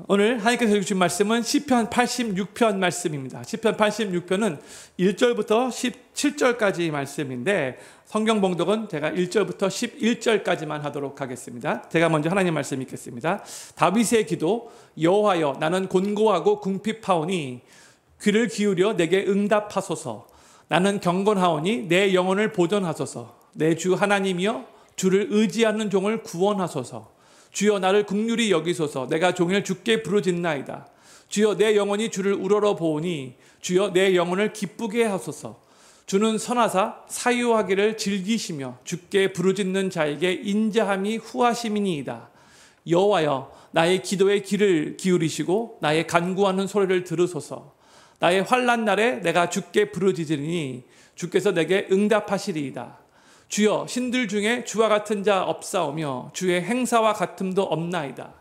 오늘 하나님께서 주신 말씀은 시편 86편 말씀입니다. 시편 86편은 1절부터 17절까지 말씀인데 성경 봉독은 제가 1절부터 11절까지만 하도록 하겠습니다. 제가 먼저 하나님 말씀 읽겠습니다. 다윗의 기도. 여호와여, 나는 곤고하고 궁핍하오니 귀를 기울여 내게 응답하소서. 나는 경건하오니 내 영혼을 보존하소서. 내 주 하나님이여, 주를 의지하는 종을 구원하소서. 주여, 나를 긍휼히 여기소서. 내가 종일 주께 부르짖나이다. 주여, 내 영혼이 주를 우러러 보오니 주여, 내 영혼을 기쁘게 하소서. 주는 선하사 사유하기를 즐기시며 주께 부르짖는 자에게 인자함이 후하심이니이다. 여호와여, 나의 기도에 귀를 기울이시고 나의 간구하는 소리를 들으소서. 나의 환난 날에 내가 주께 부르짖으니 주께서 내게 응답하시리이다. 주여, 신들 중에 주와 같은 자 없사오며 주의 행사와 같음도 없나이다.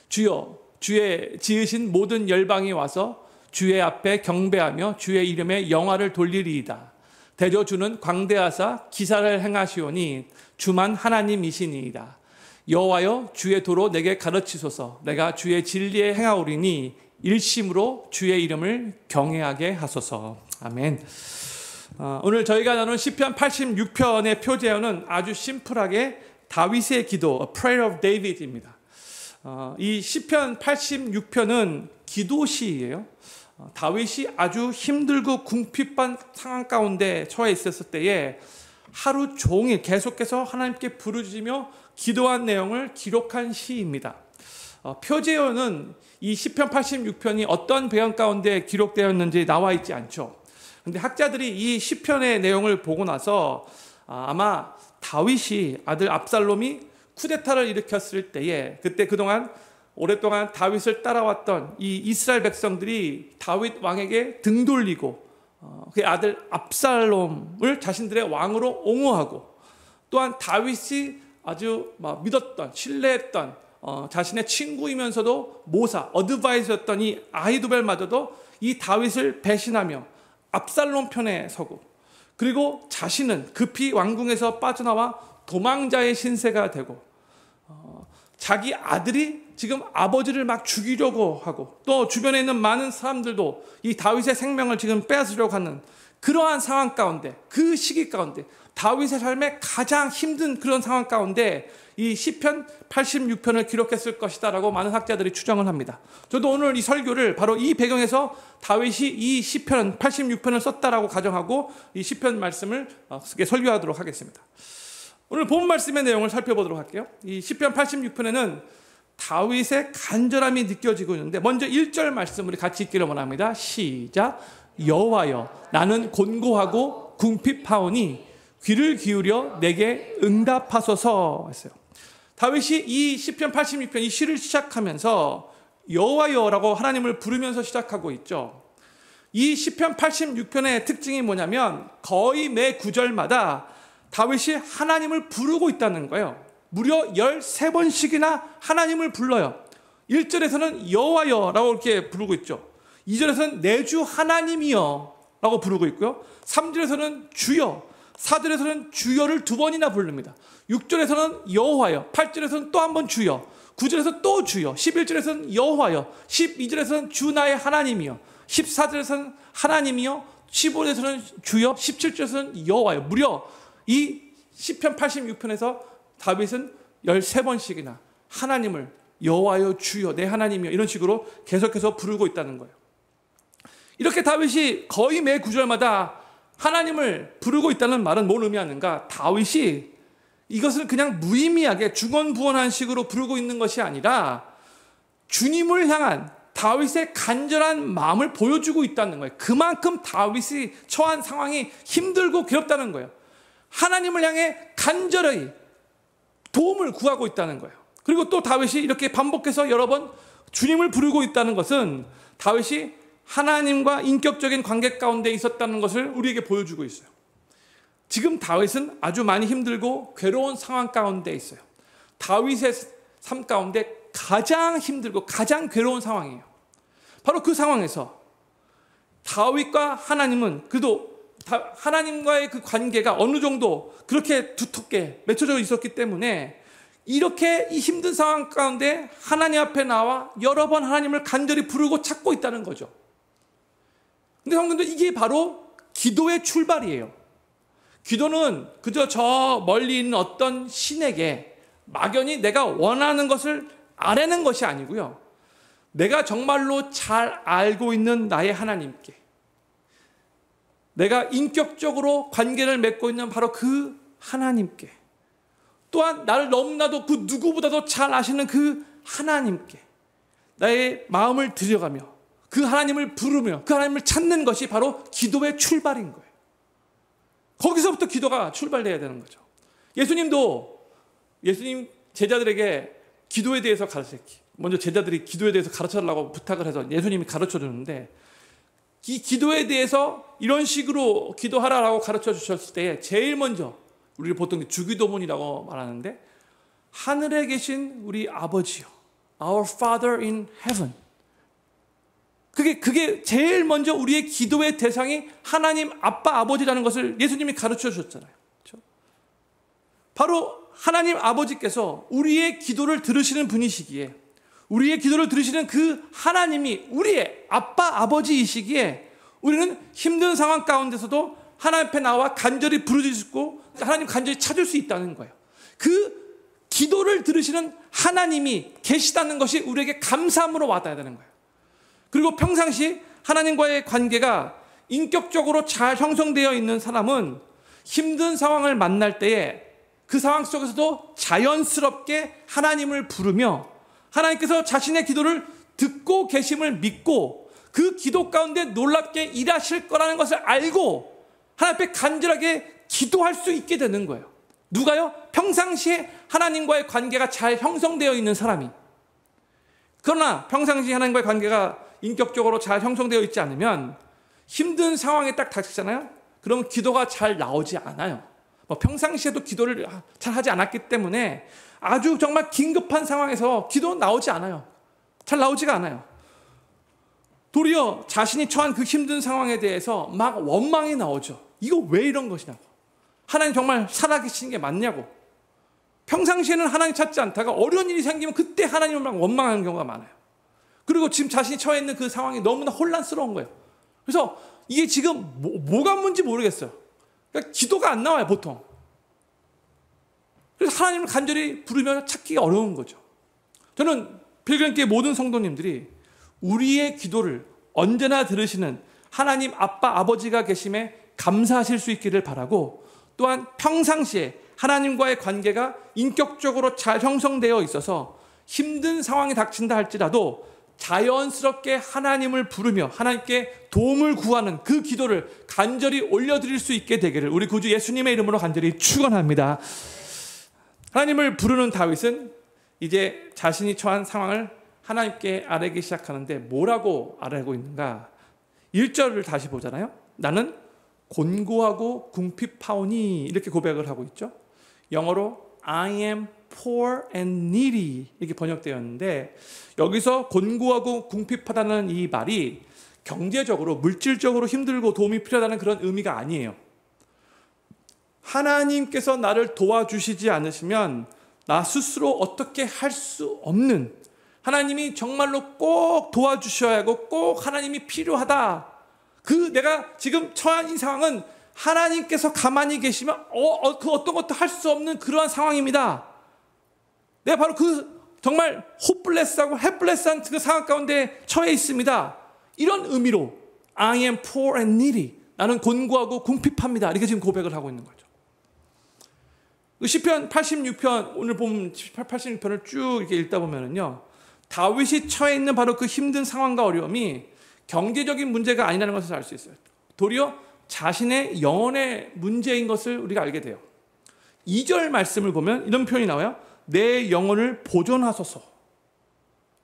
주여, 주의 지으신 모든 열방이 와서 주의 앞에 경배하며 주의 이름에 영화를 돌리리이다. 대저 주는 광대하사 기사를 행하시오니 주만 하나님이시니이다. 여호와여, 주의 도로 내게 가르치소서. 내가 주의 진리에 행하오리니 일심으로 주의 이름을 경외하게 하소서. 아멘. 오늘 저희가 나눈 시편 86편의 표제어는 아주 심플하게 다윗의 기도, A Prayer of David입니다. 이 시편 86편은 기도시예요. 다윗이 아주 힘들고 궁핍한 상황 가운데 처해 있었을 때에 하루 종일 계속해서 하나님께 부르짖으며 기도한 내용을 기록한 시입니다. 표제어는 이 시편 86편이 어떤 배경 가운데 기록되었는지 나와 있지 않죠. 근데 학자들이 이 시편의 내용을 보고 나서 아마 다윗이 아들 압살롬이 쿠데타를 일으켰을 때에 그때 그동안 오랫동안 다윗을 따라왔던 이 이스라엘 백성들이 다윗 왕에게 등 돌리고 그의 아들 압살롬을 자신들의 왕으로 옹호하고 또한 다윗이 아주 믿었던, 신뢰했던 자신의 친구이면서도 모사, 어드바이저였던 이 아히도벨마저도 이 다윗을 배신하며 압살롬 편에 서고, 그리고 자신은 급히 왕궁에서 빠져나와 도망자의 신세가 되고, 자기 아들이 지금 아버지를 막 죽이려고 하고, 또 주변에 있는 많은 사람들도 이 다윗의 생명을 지금 빼앗으려고 하는 그러한 상황 가운데, 그 시기 가운데 다윗의 삶에 가장 힘든 그런 상황 가운데 이 시편 86편을 기록했을 것이다 라고 많은 학자들이 추정을 합니다. 저도 오늘 이 설교를 바로 이 배경에서 다윗이 이 시편 86편을 썼다라고 가정하고 이 시편 말씀을 설교하도록 하겠습니다. 오늘 본 말씀의 내용을 살펴보도록 할게요. 이 시편 86편에는 다윗의 간절함이 느껴지고 있는데 먼저 1절 말씀 우리 같이 읽기를 원합니다. 시작. 여호와여, 나는 곤고하고 궁핍하오니 귀를 기울여 내게 응답하소서 했어요. 다윗이 이 시편 86편 이 시를 시작하면서 여호와여라고 하나님을 부르면서 시작하고 있죠. 이 시편 86편의 특징이 뭐냐면 거의 매 구절마다 다윗이 하나님을 부르고 있다는 거예요. 무려 13번씩이나 하나님을 불러요. 1절에서는 여호와여라고 이렇게 부르고 있죠. 2절에서는 내 주 하나님이여 라고 부르고 있고요. 3절에서는 주여, 4절에서는 주여를 2번이나 부릅니다. 6절에서는 여호와여, 8절에서는 또 한 번 주여, 9절에서 또 주여, 11절에서는 여호와여, 12절에서는 주 나의 하나님이여, 14절에서는 하나님이여, 15절에서는 주여, 17절에서는 여호와여. 무려 이 시편 86편에서 다윗은 13번씩이나 하나님을 여호와여, 주여, 내 하나님이여 이런 식으로 계속해서 부르고 있다는 거예요. 이렇게 다윗이 거의 매 구절마다 하나님을 부르고 있다는 말은 뭘 의미하는가? 다윗이 이것을 그냥 무의미하게 중언부언한 식으로 부르고 있는 것이 아니라 주님을 향한 다윗의 간절한 마음을 보여주고 있다는 거예요. 그만큼 다윗이 처한 상황이 힘들고 괴롭다는 거예요. 하나님을 향해 간절히 도움을 구하고 있다는 거예요. 그리고 또 다윗이 이렇게 반복해서 여러 번 주님을 부르고 있다는 것은 다윗이 하나님과 인격적인 관계 가운데 있었다는 것을 우리에게 보여주고 있어요. 지금 다윗은 아주 많이 힘들고 괴로운 상황 가운데 있어요. 다윗의 삶 가운데 가장 힘들고 가장 괴로운 상황이에요. 바로 그 상황에서 다윗과 하나님은 그래도 하나님과의 그 관계가 어느 정도 그렇게 두텁게 맺혀져 있었기 때문에 이렇게 이 힘든 상황 가운데 하나님 앞에 나와 여러 번 하나님을 간절히 부르고 찾고 있다는 거죠. 근데 성도님들, 이게 바로 기도의 출발이에요. 기도는 그저 저 멀리 있는 어떤 신에게 막연히 내가 원하는 것을 아뢰는 것이 아니고요. 내가 정말로 잘 알고 있는 나의 하나님께, 내가 인격적으로 관계를 맺고 있는 바로 그 하나님께, 또한 나를 너무나도 그 누구보다도 잘 아시는 그 하나님께 나의 마음을 들여가며 그 하나님을 부르며 그 하나님을 찾는 것이 바로 기도의 출발인 거예요. 거기서부터 기도가 출발돼야 되는 거죠. 예수님 제자들에게 기도에 대해서 먼저 제자들이 기도에 대해서 가르쳐달라고 부탁을 해서 예수님이 가르쳐주는데, 이 기도에 대해서 이런 식으로 기도하라라고 가르쳐 주셨을 때 제일 먼저, 우리가 보통 주기도문이라고 말하는데, 하늘에 계신 우리 아버지요, Our Father in Heaven, 그게 제일 먼저 우리의 기도의 대상이 하나님 아빠 아버지라는 것을 예수님이 가르쳐 주셨잖아요. 그렇죠? 바로 하나님 아버지께서 우리의 기도를 들으시는 분이시기에, 우리의 기도를 들으시는 그 하나님이 우리의 아빠 아버지이시기에, 우리는 힘든 상황 가운데서도 하나님 앞에 나와 간절히 부르짖을 수 있고 하나님 간절히 찾을 수 있다는 거예요. 그 기도를 들으시는 하나님이 계시다는 것이 우리에게 감사함으로 와닿아야 되는 거예요. 그리고 평상시 하나님과의 관계가 인격적으로 잘 형성되어 있는 사람은 힘든 상황을 만날 때에 그 상황 속에서도 자연스럽게 하나님을 부르며 하나님께서 자신의 기도를 듣고 계심을 믿고 그 기도 가운데 놀랍게 일하실 거라는 것을 알고 하나님 앞에 간절하게 기도할 수 있게 되는 거예요. 누가요? 평상시에 하나님과의 관계가 잘 형성되어 있는 사람이. 그러나 평상시 하나님과의 관계가 인격적으로 잘 형성되어 있지 않으면 힘든 상황에 딱 닥치잖아요. 그러면 기도가 잘 나오지 않아요. 평상시에도 기도를 잘 하지 않았기 때문에 아주 정말 긴급한 상황에서 기도는 나오지 않아요. 잘 나오지가 않아요. 도리어 자신이 처한 그 힘든 상황에 대해서 막 원망이 나오죠. 이거 왜 이런 것이냐고. 하나님 정말 살아계신 게 맞냐고. 평상시에는 하나님 찾지 않다가 어려운 일이 생기면 그때 하나님을 막 원망하는 경우가 많아요. 그리고 지금 자신이 처해 있는 그 상황이 너무나 혼란스러운 거예요. 그래서 이게 지금 뭐가 뭔지 모르겠어요. 그러니까 기도가 안 나와요, 보통. 그래서 하나님을 간절히 부르며 찾기가 어려운 거죠. 저는 필그림교회 모든 성도님들이 우리의 기도를 언제나 들으시는 하나님 아빠 아버지가 계심에 감사하실 수 있기를 바라고, 또한 평상시에 하나님과의 관계가 인격적으로 잘 형성되어 있어서 힘든 상황이 닥친다 할지라도 자연스럽게 하나님을 부르며 하나님께 도움을 구하는 그 기도를 간절히 올려드릴 수 있게 되기를 우리 구주 예수님의 이름으로 간절히 축원합니다. 하나님을 부르는 다윗은 이제 자신이 처한 상황을 하나님께 아뢰기 시작하는데 뭐라고 아뢰고 있는가? 1절을 다시 보잖아요. 나는 곤고하고 궁핍하오니 이렇게 고백을 하고 있죠. 영어로 I am poor and needy 이렇게 번역되었는데, 여기서 곤고하고 궁핍하다는 이 말이 경제적으로 물질적으로 힘들고 도움이 필요하다는 그런 의미가 아니에요. 하나님께서 나를 도와주시지 않으시면 나 스스로 어떻게 할 수 없는, 하나님이 정말로 꼭 도와주셔야 하고 꼭 하나님이 필요하다, 그 내가 지금 처한 이 상황은 하나님께서 가만히 계시면 그 어떤 것도 할 수 없는 그러한 상황입니다. 내가 바로 그 정말 홈플레스하고 헬플레스한 그 상황 가운데 처해 있습니다. 이런 의미로 I am poor and needy, 나는 곤고하고 궁핍합니다, 이렇게 지금 고백을 하고 있는 거죠. 시편 86편, 오늘 보면 86편을 쭉 이렇게 읽다 보면은요, 다윗이 처해 있는 바로 그 힘든 상황과 어려움이 경제적인 문제가 아니라는 것을 알 수 있어요. 도리어 자신의 영혼의 문제인 것을 우리가 알게 돼요. 2절 말씀을 보면 이런 표현이 나와요. 내 영혼을 보존하소서,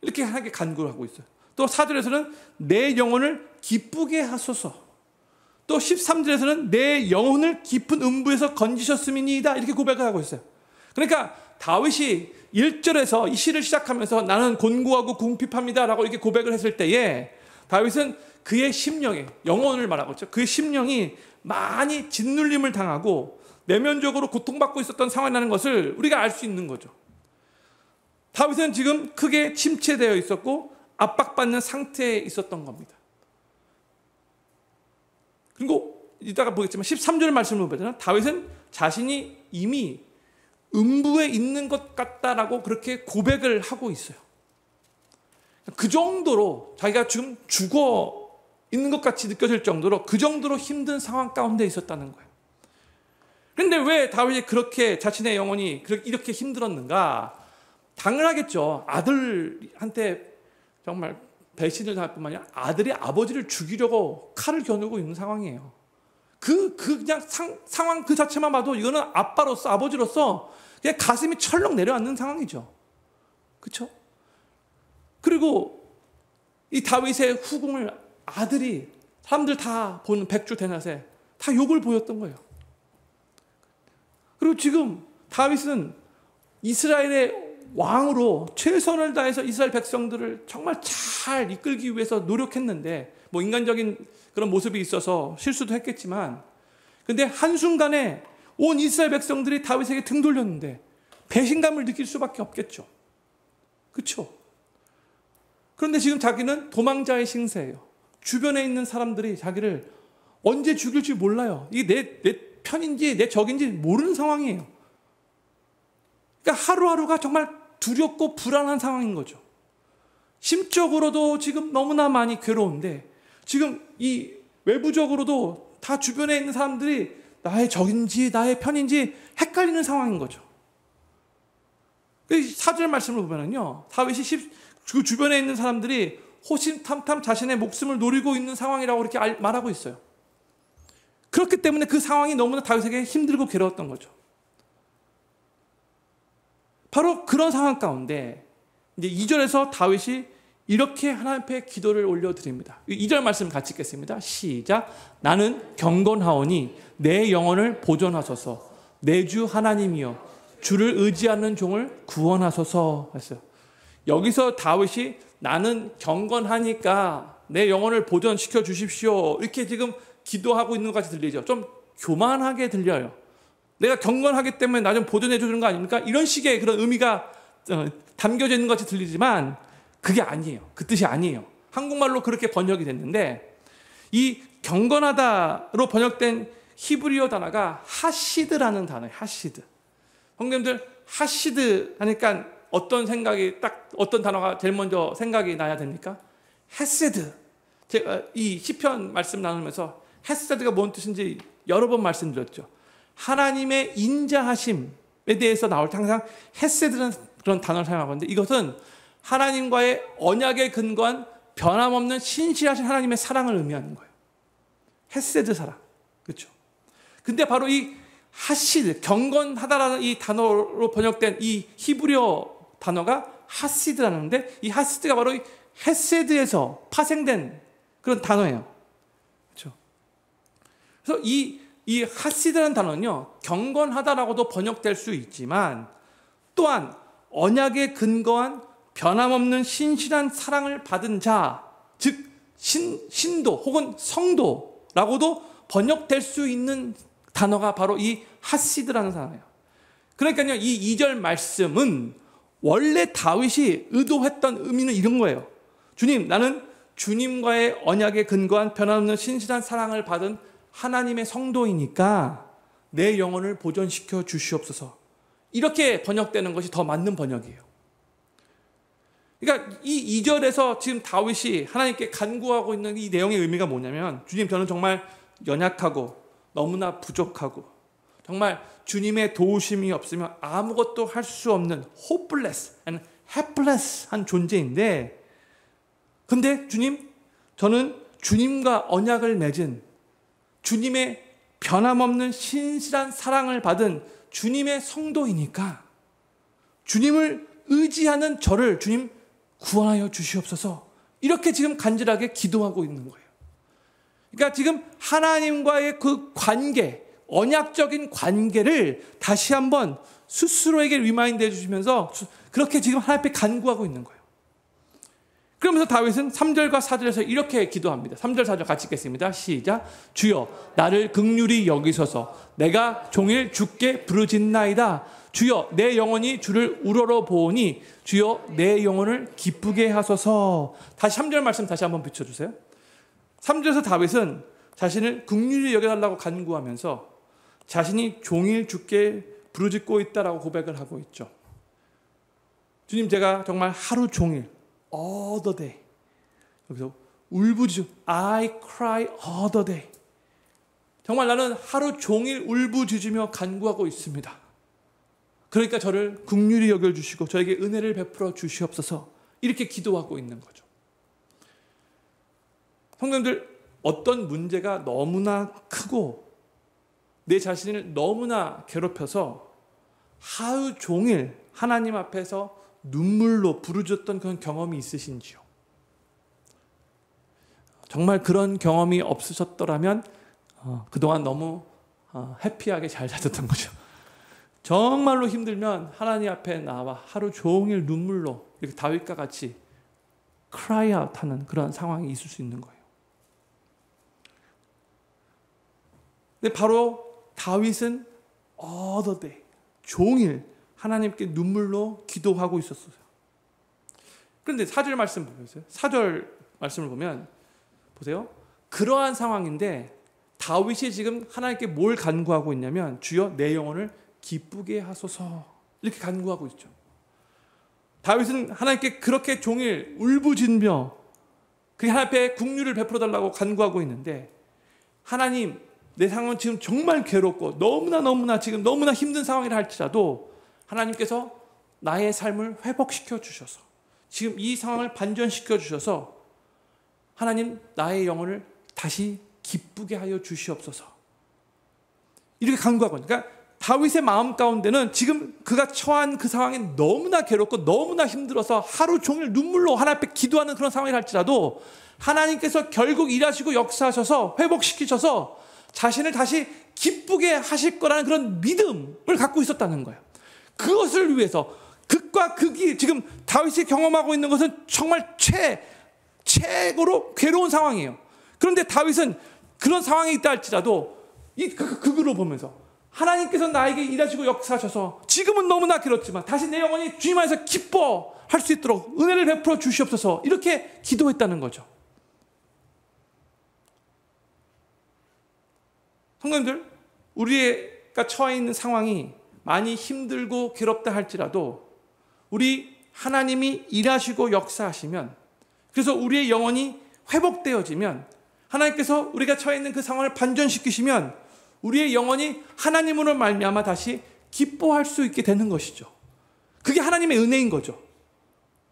이렇게 하나님께 간구를 하고 있어요. 또 4절에서는 내 영혼을 기쁘게 하소서, 또 13절에서는 내 영혼을 깊은 음부에서 건지셨음이니이다, 이렇게 고백을 하고 있어요. 그러니까 다윗이 1절에서 이 시를 시작하면서 나는 곤고하고 궁핍합니다 라고 이렇게 고백을 했을 때에 다윗은 그의 심령에, 영혼을 말하고 있죠. 그의 심령이 많이 짓눌림을 당하고 내면적으로 고통받고 있었던 상황이라는 것을 우리가 알 수 있는 거죠. 다윗은 지금 크게 침체되어 있었고 압박받는 상태에 있었던 겁니다. 그리고 이따가 보겠지만 13절 말씀을 보면 다윗은 자신이 이미 음부에 있는 것 같다라고 그렇게 고백을 하고 있어요. 그 정도로 자기가 지금 죽어 있는 것 같이 느껴질 정도로 그 정도로 힘든 상황 가운데 있었다는 거예요. 그런데 왜 다윗이 그렇게 자신의 영혼이 이렇게 힘들었는가? 당연하겠죠. 아들한테 정말 배신을 당할 뿐만 아니라 아들이 아버지를 죽이려고 칼을 겨누고 있는 상황이에요. 그냥 상황 그 자체만 봐도 이거는 아빠로서, 아버지로서 그냥 가슴이 철렁 내려앉는 상황이죠. 그렇죠? 그리고 이 다윗의 후궁을 아들이 사람들 다 보는 백주 대낮에 다 욕을 보였던 거예요. 그리고 지금 다윗은 이스라엘의 왕으로 최선을 다해서 이스라엘 백성들을 정말 잘 이끌기 위해서 노력했는데 뭐 인간적인 그런 모습이 있어서 실수도 했겠지만 근데 한순간에 온 이스라엘 백성들이 다윗에게 등 돌렸는데 배신감을 느낄 수밖에 없겠죠. 그렇죠? 그런데 지금 자기는 도망자의 신세예요. 주변에 있는 사람들이 자기를 언제 죽일지 몰라요. 이게 내 편인지 내 적인지 모르는 상황이에요. 그러니까 하루하루가 정말 두렵고 불안한 상황인 거죠. 심적으로도 지금 너무나 많이 괴로운데 지금 이 외부적으로도 다 주변에 있는 사람들이 나의 적인지 나의 편인지 헷갈리는 상황인 거죠. 4절 말씀을 보면은요, 다윗이 그 주변에 있는 사람들이 호심탐탐 자신의 목숨을 노리고 있는 상황이라고 이렇게 말하고 있어요. 그렇기 때문에 그 상황이 너무나 다윗에게 힘들고 괴로웠던 거죠. 바로 그런 상황 가운데 이제 2절에서 다윗이 이렇게 하나님 앞에 기도를 올려드립니다. 2절 말씀 같이 읽겠습니다. 시작. 나는 경건하오니 내 영혼을 보존하소서. 내 주 하나님이여 주를 의지하는 종을 구원하소서 했어요. 여기서 다윗이 나는 경건하니까 내 영혼을 보존시켜 주십시오 이렇게 지금 기도하고 있는 것 같이 들리죠. 좀 교만하게 들려요. 내가 경건하기 때문에 나 좀 보존해 주는 거 아닙니까? 이런 식의 그런 의미가 담겨져 있는 것 같이 들리지만 그게 아니에요. 그 뜻이 아니에요. 한국말로 그렇게 번역이 됐는데 이 경건하다로 번역된 히브리어 단어가 하시드라는 단어예요. 하시드. 형님들 하시드 하니까 어떤 생각이 딱 어떤 단어가 제일 먼저 생각이 나야 됩니까? 헤세드. 제가 이 시편 말씀 나누면서 헤세드가 뭔 뜻인지 여러 번 말씀드렸죠. 하나님의 인자하심에 대해서 나올 때 항상 헤세드라는 그런 단어를 사용하거든요. 이것은 하나님과의 언약에 근거한 변함없는 신실하신 하나님의 사랑을 의미하는 거예요. 헤세드 사랑. 그렇죠? 근데 바로 이 하시드, 경건하다라는 이 단어로 번역된 이 히브리어 단어가 하시드라는데 이 하시드가 바로 이 헤세드에서 파생된 그런 단어예요. 그렇죠? 그래서 이 하시드라는 단어는요, 경건하다라고도 번역될 수 있지만 또한 언약에 근거한 변함없는 신실한 사랑을 받은 자, 즉 신도 혹은 성도라고도 번역될 수 있는 단어가 바로 이 하시드라는 단어예요. 그러니까요, 이 2절 말씀은 원래 다윗이 의도했던 의미는 이런 거예요. 주님, 나는 주님과의 언약에 근거한 변함없는 신실한 사랑을 받은 하나님의 성도이니까 내 영혼을 보존시켜 주시옵소서. 이렇게 번역되는 것이 더 맞는 번역이에요. 그러니까 이 2절에서 지금 다윗이 하나님께 간구하고 있는 이 내용의 의미가 뭐냐면, 주님, 저는 정말 연약하고 너무나 부족하고 정말 주님의 도우심이 없으면 아무것도 할 수 없는 hopeless and helpless한 존재인데, 근데 주님, 저는 주님과 언약을 맺은 주님의 변함없는 신실한 사랑을 받은 주님의 성도이니까 주님을 의지하는 저를 주님 구원하여 주시옵소서. 이렇게 지금 간절하게 기도하고 있는 거예요. 그러니까 지금 하나님과의 그 관계, 언약적인 관계를 다시 한번 스스로에게 리마인드 해주시면서 그렇게 지금 하나님 앞에 간구하고 있는 거예요. 그러면서 다윗은 3절과 4절에서 이렇게 기도합니다. 3절 4절 같이 읽겠습니다. 시작. 주여 나를 긍휼히 여기소서. 내가 종일 주께 부르짖나이다. 주여 내 영혼이 주를 우러러 보오니 주여 내 영혼을 기쁘게 하소서. 다시 3절 말씀 다시 한번 비춰주세요. 3절에서 다윗은 자신을 긍휼히 여겨달라고 간구하면서 자신이 종일 주께 부르짖고 있다라고 고백을 하고 있죠. 주님, 제가 정말 하루 종일 all the day, 여기서 울부짖어 I cry all the day, 정말 나는 하루 종일 울부짖으며 간구하고 있습니다. 그러니까 저를 긍휼히 여겨주시고 저에게 은혜를 베풀어 주시옵소서. 이렇게 기도하고 있는 거죠. 성도님들, 어떤 문제가 너무나 크고 내 자신을 너무나 괴롭혀서 하루 종일 하나님 앞에서 눈물로 부르짖었던 그런 경험이 있으신지요? 정말 그런 경험이 없으셨더라면 그동안 너무 해피하게 잘 사셨던 거죠. 정말로 힘들면 하나님 앞에 나와 하루 종일 눈물로 이렇게 다윗과 같이 cry out 하는 그런 상황이 있을 수 있는 거예요. 근데 바로 다윗은 all the day, 종일 하나님께 눈물로 기도하고 있었어요. 그런데 4절 말씀 보세요. 4절 말씀을 보면 보세요. 그러한 상황인데 다윗이 지금 하나님께 뭘 간구하고 있냐면 주여 내 영혼을 기쁘게 하소서, 이렇게 간구하고 있죠. 다윗은 하나님께 그렇게 종일 울부짖으며 그 하나님 앞에 긍휼을 베풀어 달라고 간구하고 있는데, 하나님 내 상황은 지금 정말 괴롭고 너무나 지금 너무나 힘든 상황이라 할지라도 하나님께서 나의 삶을 회복시켜 주셔서 지금 이 상황을 반전시켜 주셔서 하나님 나의 영혼을 다시 기쁘게 하여 주시옵소서, 이렇게 간구하고 있는. 그러니까 다윗의 마음 가운데는 지금 그가 처한 그 상황이 너무나 괴롭고 너무나 힘들어서 하루 종일 눈물로 하나님 앞에 기도하는 그런 상황이라 할지라도 하나님께서 결국 일하시고 역사하셔서 회복시키셔서 자신을 다시 기쁘게 하실 거라는 그런 믿음을 갖고 있었다는 거예요. 그것을 위해서 극과 극이 지금 다윗이 경험하고 있는 것은 정말 최고로 괴로운 상황이에요. 그런데 다윗은 그런 상황이 있다 할지라도 이 극으로 보면서 하나님께서 나에게 일하시고 역사하셔서 지금은 너무나 괴롭지만 다시 내 영혼이 주님 안에서 기뻐할 수 있도록 은혜를 베풀어 주시옵소서, 이렇게 기도했다는 거죠. 성도님들, 우리가 처해 있는 상황이 많이 힘들고 괴롭다 할지라도 우리 하나님이 일하시고 역사하시면, 그래서 우리의 영혼이 회복되어지면, 하나님께서 우리가 처해 있는 그 상황을 반전시키시면 우리의 영혼이 하나님으로 말미암아 다시 기뻐할 수 있게 되는 것이죠. 그게 하나님의 은혜인 거죠.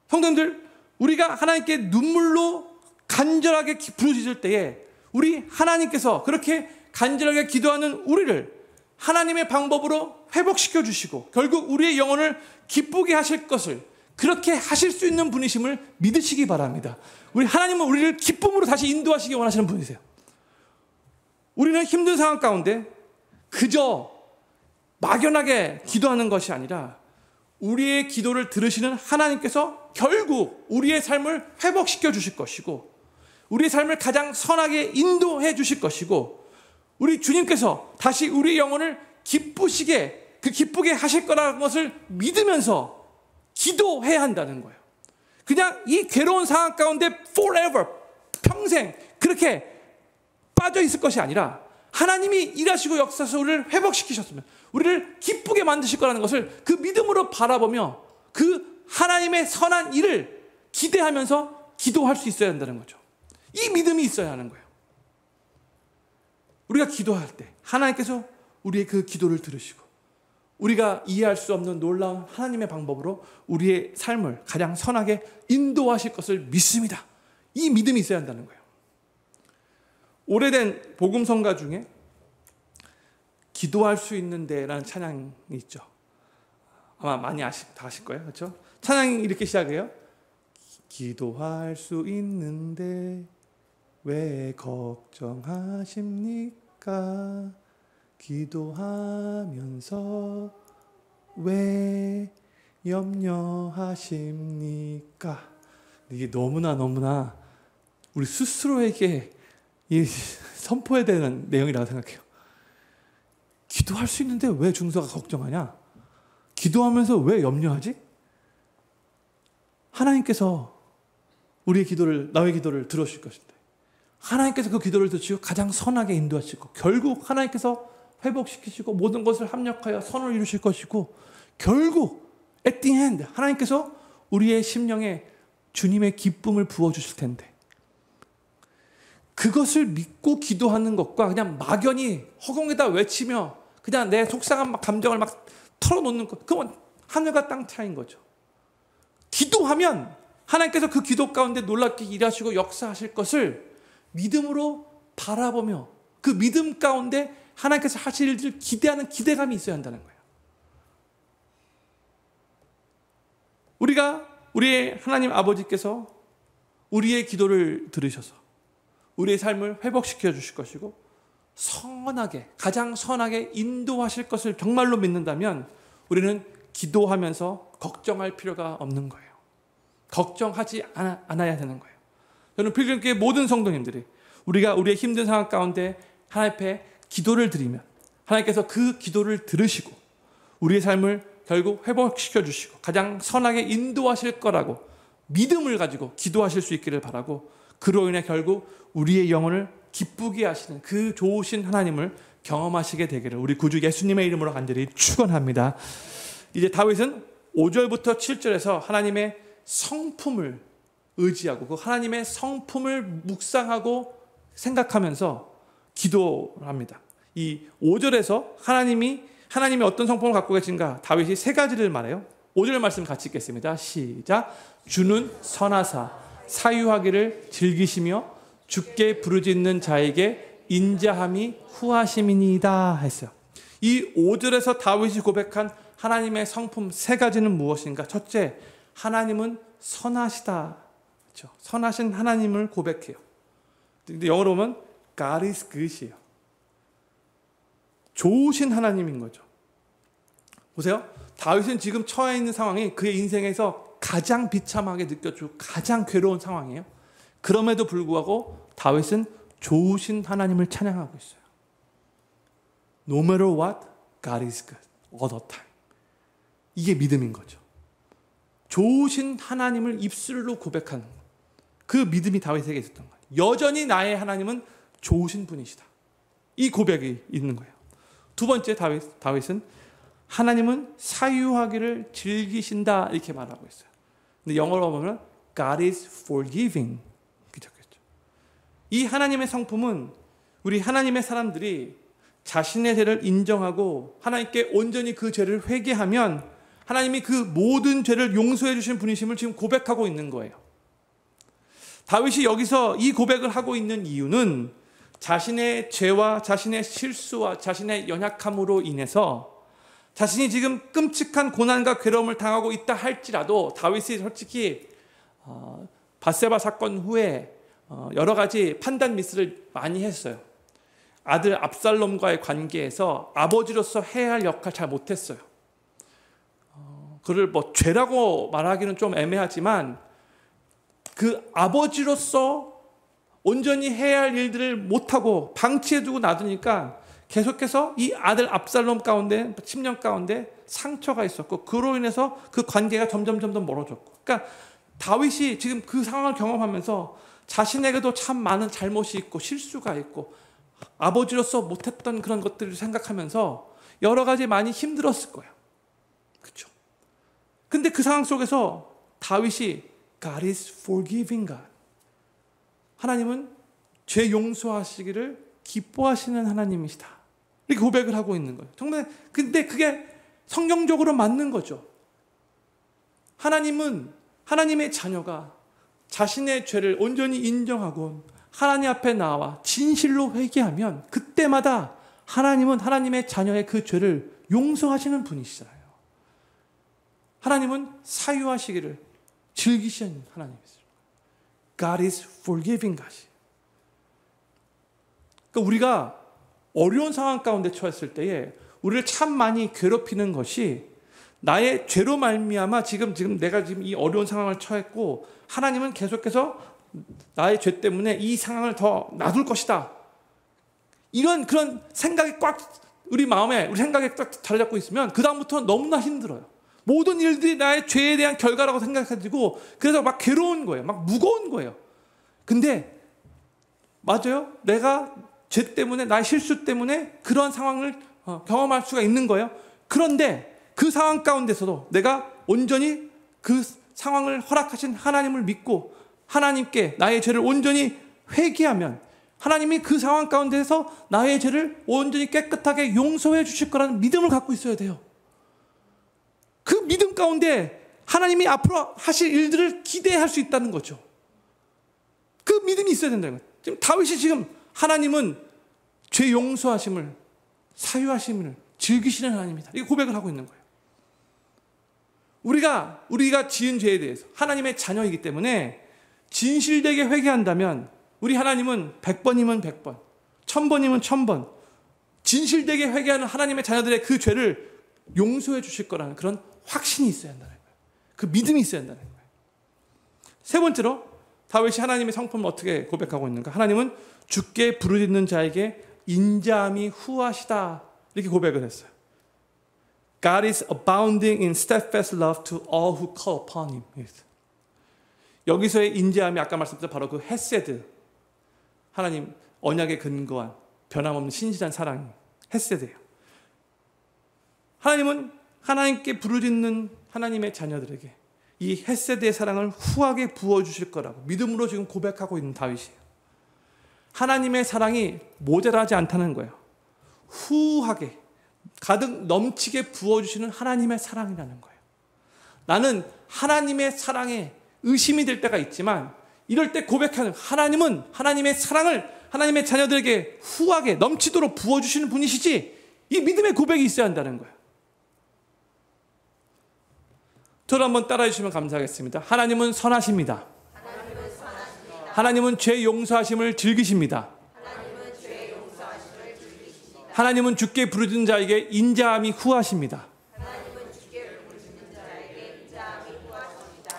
성도님들, 우리가 하나님께 눈물로 간절하게 부르짖을 때에 우리 하나님께서 그렇게 간절하게 기도하는 우리를 하나님의 방법으로 회복시켜 주시고 결국 우리의 영혼을 기쁘게 하실 것을 그렇게 하실 수 있는 분이심을 믿으시기 바랍니다. 우리 하나님은 우리를 기쁨으로 다시 인도하시기 원하시는 분이세요. 우리는 힘든 상황 가운데 그저 막연하게 기도하는 것이 아니라 우리의 기도를 들으시는 하나님께서 결국 우리의 삶을 회복시켜 주실 것이고 우리의 삶을 가장 선하게 인도해 주실 것이고 우리 주님께서 다시 우리의 영혼을 기쁘게 하실 거라는 것을 믿으면서 기도해야 한다는 거예요. 그냥 이 괴로운 상황 가운데 forever, 평생 그렇게 빠져 있을 것이 아니라 하나님이 일하시고 역사하셔서 우리를 회복시키셨으면 우리를 기쁘게 만드실 거라는 것을 그 믿음으로 바라보며 그 하나님의 선한 일을 기대하면서 기도할 수 있어야 한다는 거죠. 이 믿음이 있어야 하는 거예요. 우리가 기도할 때 하나님께서 우리의 그 기도를 들으시고 우리가 이해할 수 없는 놀라운 하나님의 방법으로 우리의 삶을 가장 선하게 인도하실 것을 믿습니다. 이 믿음이 있어야 한다는 거예요. 오래된 복음성가 중에 기도할 수 있는데라는 찬양이 있죠. 아마 많이 다 아실 거예요. 그렇죠? 찬양이 이렇게 시작해요. 기도할 수 있는데 왜 걱정하십니까? 기도하면서 왜 염려하십니까? 이게 너무나 우리 스스로에게 선포해야 되는 내용이라고 생각해요. 기도할 수 있는데 왜 중서가 걱정하냐? 기도하면서 왜 염려하지? 하나님께서 우리의 기도를, 나의 기도를 들어주실 것인데, 하나님께서 그 기도를 듣고 가장 선하게 인도하시고, 결국 하나님께서 회복시키시고 모든 것을 합력하여 선을 이루실 것이고, 결국 at the end 하나님께서 우리의 심령에 주님의 기쁨을 부어주실 텐데, 그것을 믿고 기도하는 것과 그냥 막연히 허공에다 외치며 그냥 내 속상한 감정을 막 털어놓는 것, 그건 하늘과 땅 차이인 거죠. 기도하면 하나님께서 그 기도 가운데 놀랍게 일하시고 역사하실 것을 믿음으로 바라보며 그 믿음 가운데 하나님께서 하실 일들을 기대하는 기대감이 있어야 한다는 거예요. 우리의 하나님 아버지께서 우리의 기도를 들으셔서 우리의 삶을 회복시켜 주실 것이고 선하게, 가장 선하게 인도하실 것을 정말로 믿는다면 우리는 기도하면서 걱정할 필요가 없는 거예요. 걱정하지 않아야 되는 거예요. 저는 필경교회 모든 성도님들이 우리가 우리의 힘든 상황 가운데 하나님 앞에 기도를 드리면 하나님께서 그 기도를 들으시고 우리의 삶을 결국 회복시켜 주시고 가장 선하게 인도하실 거라고 믿음을 가지고 기도하실 수 있기를 바라고, 그로 인해 결국 우리의 영혼을 기쁘게 하시는 그 좋으신 하나님을 경험하시게 되기를 우리 구주 예수님의 이름으로 간절히 축원합니다. 이제 다윗은 5절부터 7절에서 하나님의 성품을 의지하고 그 하나님의 성품을 묵상하고 생각하면서 기도를 합니다. 이 5절에서 하나님이 어떤 성품을 갖고 계신가, 다윗이 세 가지를 말해요. 5절 말씀 같이 읽겠습니다. 시작. 주는 선하사 사유하기를 즐기시며 주께 부르짖는 자에게 인자함이 후하심이니이다 했어요. 이 5절에서 다윗이 고백한 하나님의 성품 세 가지는 무엇인가? 첫째, 하나님은 선하시다. 그렇죠? 선하신 하나님을 고백해요. 근데 영어로 보면 God is good이에요. 좋으신 하나님인 거죠. 보세요. 다윗은 지금 처해 있는 상황이 그의 인생에서 가장 비참하게 느껴지고 가장 괴로운 상황이에요. 그럼에도 불구하고 다윗은 좋으신 하나님을 찬양하고 있어요. No matter what, God is good all the time. 이게 믿음인 거죠. 좋으신 하나님을 입술로 고백하는 그 믿음이 다윗에게 있었던 거예요. 여전히 나의 하나님은 좋으신 분이시다. 이 고백이 있는 거예요. 두 번째, 다윗은 하나님은 사유하기를 즐기신다 이렇게 말하고 있어요. 근데 영어로 보면 God is forgiving 이렇게 적혀있죠. 이 하나님의 성품은 우리 하나님의 사람들이 자신의 죄를 인정하고 하나님께 온전히 그 죄를 회개하면 하나님이 그 모든 죄를 용서해 주신 분이심을 지금 고백하고 있는 거예요. 다윗이 여기서 이 고백을 하고 있는 이유는 자신의 죄와 자신의 실수와 자신의 연약함으로 인해서 자신이 지금 끔찍한 고난과 괴로움을 당하고 있다 할지라도 다윗이 솔직히 밧세바 사건 후에 여러 가지 판단 미스를 많이 했어요. 아들 압살롬과의 관계에서 아버지로서 해야 할 역할 잘 못했어요. 그를 뭐 죄라고 말하기는 좀 애매하지만 그 아버지로서 온전히 해야 할 일들을 못하고 방치해두고 놔두니까 계속해서 이 아들 압살롬 가운데 10년 가운데 상처가 있었고 그로 인해서 그 관계가 점점 멀어졌고, 그러니까 다윗이 지금 그 상황을 경험하면서 자신에게도 참 많은 잘못이 있고 실수가 있고 아버지로서 못했던 그런 것들을 생각하면서 여러 가지 많이 힘들었을 거예요. 그렇죠? 근데 그 상황 속에서 다윗이 God is forgiving God. 하나님은 죄 용서하시기를 기뻐하시는 하나님이시다. 이렇게 고백을 하고 있는 거예요. 정말 근데 그게 성경적으로 맞는 거죠. 하나님은 하나님의 자녀가 자신의 죄를 온전히 인정하고 하나님 앞에 나와 진실로 회개하면 그때마다 하나님은 하나님의 자녀의 그 죄를 용서하시는 분이시잖아요. 하나님은 사유하시기를 즐기시는 하나님이세요. God is forgiving God. 그러니까 우리가 어려운 상황 가운데 처했을 때에 우리를 참 많이 괴롭히는 것이 나의 죄로 말미암아 지금 내가 지금 이 어려운 상황을 처했고 하나님은 계속해서 나의 죄 때문에 이 상황을 더 놔둘 것이다. 이런 그런 생각이 꽉 우리 마음에 우리 생각에 딱 자리 잡고 있으면 그 다음부터 너무나 힘들어요. 모든 일들이 나의 죄에 대한 결과라고 생각해가지고 그래서 막 괴로운 거예요. 막 무거운 거예요. 근데 맞아요. 내가 죄 때문에 나의 실수 때문에 그런 상황을 경험할 수가 있는 거예요. 그런데 그 상황 가운데서도 내가 온전히 그 상황을 허락하신 하나님을 믿고 하나님께 나의 죄를 온전히 회개하면 하나님이 그 상황 가운데서 나의 죄를 온전히 깨끗하게 용서해 주실 거라는 믿음을 갖고 있어야 돼요. 그 믿음 가운데 하나님이 앞으로 하실 일들을 기대할 수 있다는 거죠. 그 믿음이 있어야 된다는 거예요. 지금 다윗이 지금 하나님은 죄 용서하심을 사유하심을 즐기시는 하나님이다. 이게 고백을 하고 있는 거예요. 우리가 지은 죄에 대해서 하나님의 자녀이기 때문에 진실되게 회개한다면 우리 하나님은 100번이면 100번, 1000번이면 1000번 진실되게 회개하는 하나님의 자녀들의 그 죄를 용서해 주실 거라는 그런 확신이 있어야 한다는 거예요. 그 믿음이 있어야 한다는 거예요. 세 번째로 다윗이 하나님의 성품을 어떻게 고백하고 있는가? 하나님은 주께 부르짖는 자에게 인자함이 후하시다 이렇게 고백을 했어요. God is abounding in steadfast love to all who call upon him. 여기서의 인자함이 아까 말씀드린 바로 그 헤세드, 하나님 언약에 근거한 변함없는 신실한 사랑이 헤세드예요. 하나님은 하나님께 부르짖는 하나님의 자녀들에게 이 헤세드의 사랑을 후하게 부어주실 거라고 믿음으로 지금 고백하고 있는 다윗이에요. 하나님의 사랑이 모자라지 않다는 거예요. 후하게 가득 넘치게 부어주시는 하나님의 사랑이라는 거예요. 나는 하나님의 사랑에 의심이 될 때가 있지만 이럴 때 고백하는 하나님은 하나님의 사랑을 하나님의 자녀들에게 후하게 넘치도록 부어주시는 분이시지, 이 믿음의 고백이 있어야 한다는 거예요. 저를 한번 따라해 주시면 감사하겠습니다. 하나님은 선하십니다. 하나님은 죄 용서하심을 즐기십니다. 하나님은 주께 부르짖는 자에게 인자함이 후하십니다.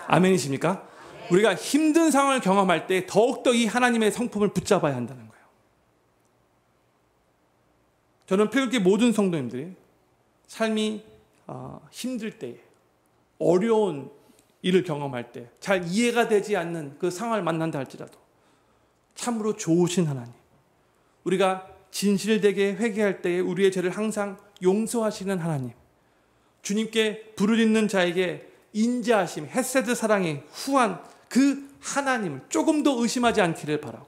아멘이십니까? 우리가 힘든 상황을 경험할 때 더욱더 이 하나님의 성품을 붙잡아야 한다는 거예요. 저는 필기 모든 성도님들이 삶이 힘들 때에 어려운 일을 경험할 때 잘 이해가 되지 않는 그 상황을 만난다 할지라도 참으로 좋으신 하나님, 우리가 진실되게 회개할 때에 우리의 죄를 항상 용서하시는 하나님, 주님께 부르짖는 자에게 인자하심, 헤세드 사랑이 후한 그 하나님을 조금 더 의심하지 않기를 바라고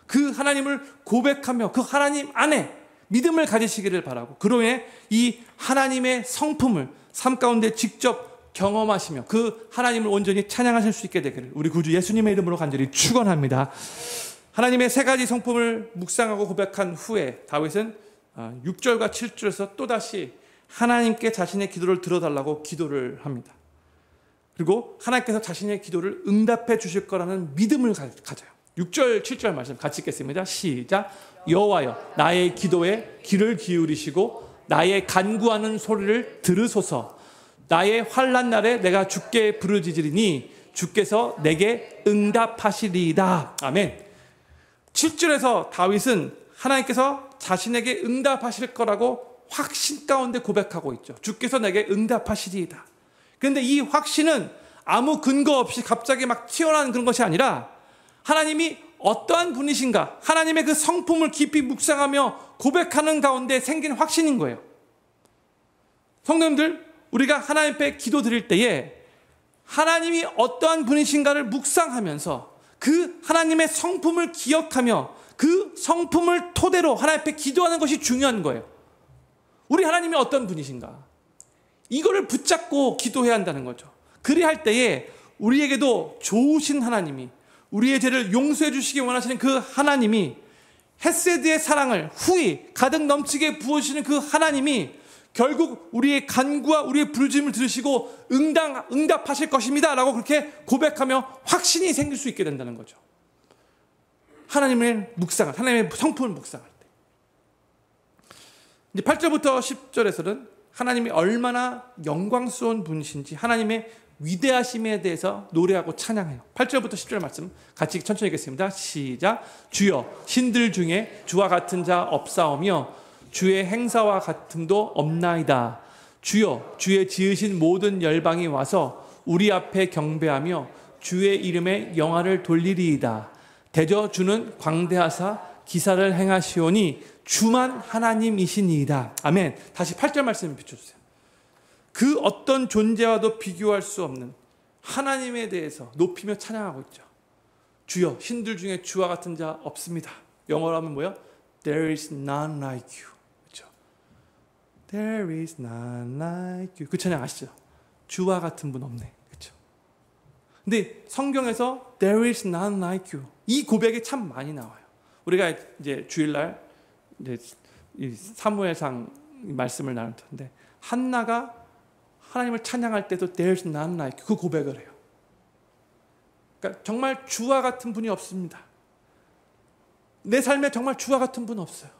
그 하나님을 고백하며 그 하나님 안에 믿음을 가지시기를 바라고 그로 인해 이 하나님의 성품을 삶 가운데 직접 경험하시며 그 하나님을 온전히 찬양하실 수 있게 되기를 우리 구주 예수님의 이름으로 간절히 축원합니다. 하나님의 세 가지 성품을 묵상하고 고백한 후에 다윗은 6절과 7절에서 또다시 하나님께 자신의 기도를 들어달라고 기도를 합니다. 그리고 하나님께서 자신의 기도를 응답해 주실 거라는 믿음을 가져요. 6절 7절 말씀 같이 읽겠습니다. 시작. 여호와여 나의 기도에 귀를 기울이시고 나의 간구하는 소리를 들으소서. 나의 환난 날에 내가 주께 부르짖으리니 주께서 내게 응답하시리이다. 아멘. 7절에서 다윗은 하나님께서 자신에게 응답하실 거라고 확신 가운데 고백하고 있죠. 주께서 내게 응답하시리이다. 그런데 이 확신은 아무 근거 없이 갑자기 막 튀어나오는 그런 것이 아니라 하나님이 어떠한 분이신가, 하나님의 그 성품을 깊이 묵상하며 고백하는 가운데 생긴 확신인 거예요. 성도님들, 우리가 하나님 앞에 기도 드릴 때에 하나님이 어떠한 분이신가를 묵상하면서 그 하나님의 성품을 기억하며 그 성품을 토대로 하나님 앞에 기도하는 것이 중요한 거예요. 우리 하나님이 어떤 분이신가, 이거를 붙잡고 기도해야 한다는 거죠. 그리할 때에 우리에게도 좋으신 하나님이, 우리의 죄를 용서해 주시기 원하시는 그 하나님이, 헤세드의 사랑을 후히 가득 넘치게 부어주시는 그 하나님이 결국 우리의 간구와 우리의 부르짖음을 들으시고 응답하실 것입니다 라고 그렇게 고백하며 확신이 생길 수 있게 된다는 거죠. 하나님의 묵상을, 하나님의 성품을 묵상할 때. 이제 8절부터 10절에서는 하나님이 얼마나 영광스러운 분이신지, 하나님의 위대하심에 대해서 노래하고 찬양해요. 8절부터 10절 말씀 같이 천천히 읽겠습니다. 시작. 주여 신들 중에 주와 같은 자 없사오며 주의 행사와 같음도 없나이다. 주여 주의 지으신 모든 열방이 와서 우리 앞에 경배하며 주의 이름에 영화를 돌리리이다. 대저 주는 광대하사 기사를 행하시오니 주만 하나님이시니이다. 아멘. 다시 8절 말씀 비춰주세요. 그 어떤 존재와도 비교할 수 없는 하나님에 대해서 높이며 찬양하고 있죠. 주여, 신들 중에 주와 같은 자 없습니다. 영어로 하면 뭐요? There is none like you. 그렇죠? There is none like you. 그 찬양 아시죠? 주와 같은 분 없네. 그렇죠? 근데 성경에서 There is none like you. 이 고백이 참 많이 나와요. 우리가 이제 주일날 이제 이 사무엘상 말씀을 나눌 텐데 한나가 하나님을 찬양할 때도 There's none like you. 그 고백을 해요. 그러니까 정말 주와 같은 분이 없습니다. 내 삶에 정말 주와 같은 분 없어요.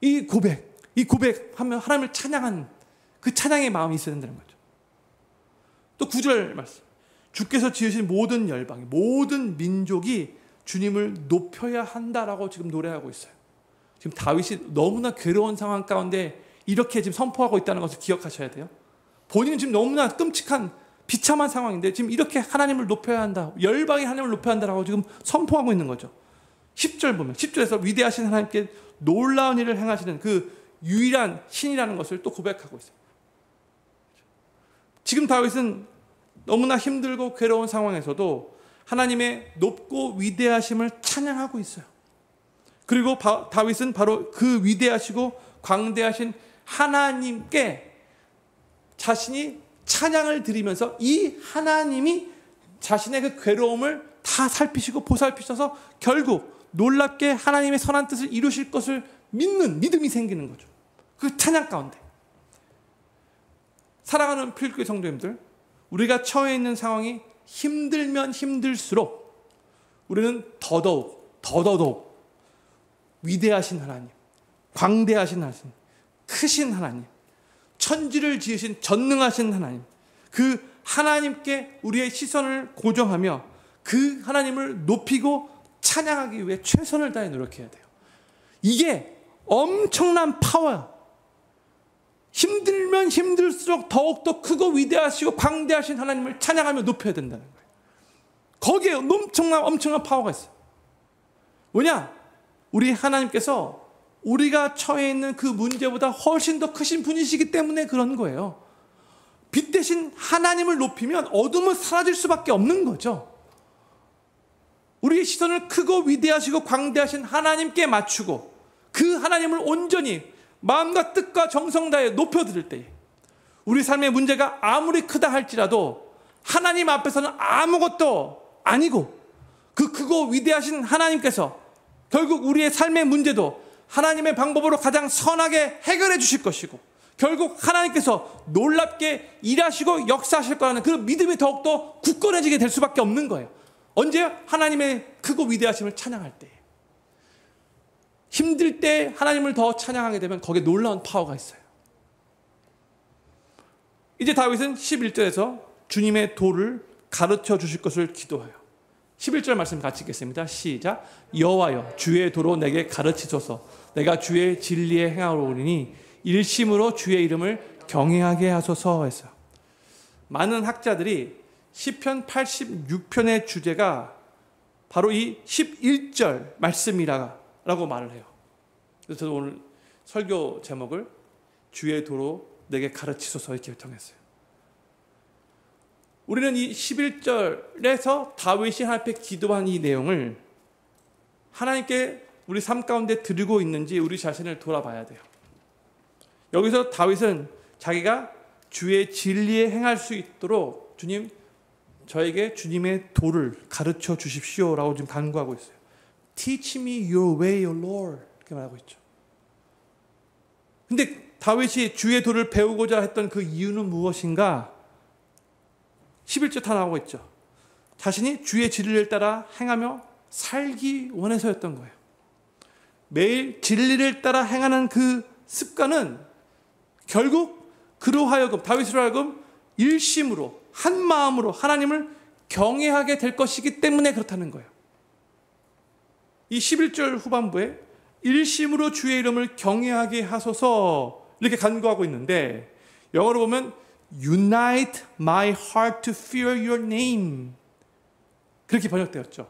이 고백하면 하나님을 찬양한 그 찬양의 마음이 있어야 된다는 거죠. 또 9절 말씀. 주께서 지으신 모든 열방이, 모든 민족이 주님을 높여야 한다라고 지금 노래하고 있어요. 지금 다윗이 너무나 괴로운 상황 가운데 이렇게 지금 선포하고 있다는 것을 기억하셔야 돼요. 본인은 지금 너무나 끔찍한 비참한 상황인데 지금 이렇게 하나님을 높여야 한다. 열방이 하나님을 높여야 한다라고 지금 선포하고 있는 거죠. 10절 보면 10절에서 위대하신 하나님께 놀라운 일을 행하시는 그 유일한 신이라는 것을 또 고백하고 있어요. 지금 다윗은 너무나 힘들고 괴로운 상황에서도 하나님의 높고 위대하심을 찬양하고 있어요. 그리고 다윗은 바로 그 위대하시고 광대하신 하나님께 자신이 찬양을 드리면서 이 하나님이 자신의 그 괴로움을 다 살피시고 보살피셔서 결국 놀랍게 하나님의 선한 뜻을 이루실 것을 믿는 믿음이 생기는 거죠. 그 찬양 가운데. 사랑하는 필교회 성도님들, 우리가 처해 있는 상황이 힘들면 힘들수록 우리는 더더욱 위대하신 하나님, 광대하신 하나님, 크신 하나님, 천지를 지으신 전능하신 하나님, 그 하나님께 우리의 시선을 고정하며 그 하나님을 높이고 찬양하기 위해 최선을 다해 노력해야 돼요. 이게 엄청난 파워야. 힘들면 힘들수록 더욱더 크고 위대하시고 광대하신 하나님을 찬양하며 높여야 된다는 거예요. 거기에 엄청난 파워가 있어요. 뭐냐? 우리 하나님께서 우리가 처해 있는 그 문제보다 훨씬 더 크신 분이시기 때문에 그런 거예요. 빛 대신 하나님을 높이면 어둠은 사라질 수밖에 없는 거죠. 우리의 시선을 크고 위대하시고 광대하신 하나님께 맞추고 그 하나님을 온전히 마음과 뜻과 정성 다해 높여드릴 때에 우리 삶의 문제가 아무리 크다 할지라도 하나님 앞에서는 아무것도 아니고 그 크고 위대하신 하나님께서 결국 우리의 삶의 문제도 하나님의 방법으로 가장 선하게 해결해 주실 것이고 결국 하나님께서 놀랍게 일하시고 역사하실 거라는 그 믿음이 더욱더 굳건해지게 될 수밖에 없는 거예요. 언제? 하나님의 크고 위대하심을 찬양할 때. 힘들 때 하나님을 더 찬양하게 되면 거기에 놀라운 파워가 있어요. 이제 다윗은 11절에서 주님의 도를 가르쳐 주실 것을 기도해요. 11절 말씀 같이 읽겠습니다. 시작. 여호와여 주의 도로 내게 가르치소서. 내가 주의 진리에 행하오리니 일심으로 주의 이름을 경외하게 하소서 했어요. 많은 학자들이 시편 86편의 주제가 바로 이 11절 말씀이라고 말을 해요. 그래서 저도 오늘 설교 제목을 주의 도로 내게 가르치소서 이렇게 정했어요. 우리는 이 11절에서 다윗이 하나님 앞에 기도한 이 내용을 하나님께 우리 삶 가운데 드리고 있는지 우리 자신을 돌아봐야 돼요. 여기서 다윗은 자기가 주의 진리에 행할 수 있도록 주님 저에게 주님의 도를 가르쳐 주십시오라고 지금 간구하고 있어요. Teach me your way, O Lord. 이렇게 말하고 있죠. 근데 다윗이 주의 도를 배우고자 했던 그 이유는 무엇인가? 11절 다 나오고 있죠. 자신이 주의 진리를 따라 행하며 살기 원해서였던 거예요. 매일 진리를 따라 행하는 그 습관은 결국 그로 하여금 다윗으로 하여금 일심으로 한 마음으로 하나님을 경외하게 될 것이기 때문에 그렇다는 거예요. 이 11절 후반부에 일심으로 주의 이름을 경외하게 하소서 이렇게 간구하고 있는데 영어로 보면 Unite my heart to fear your name. 그렇게 번역되었죠.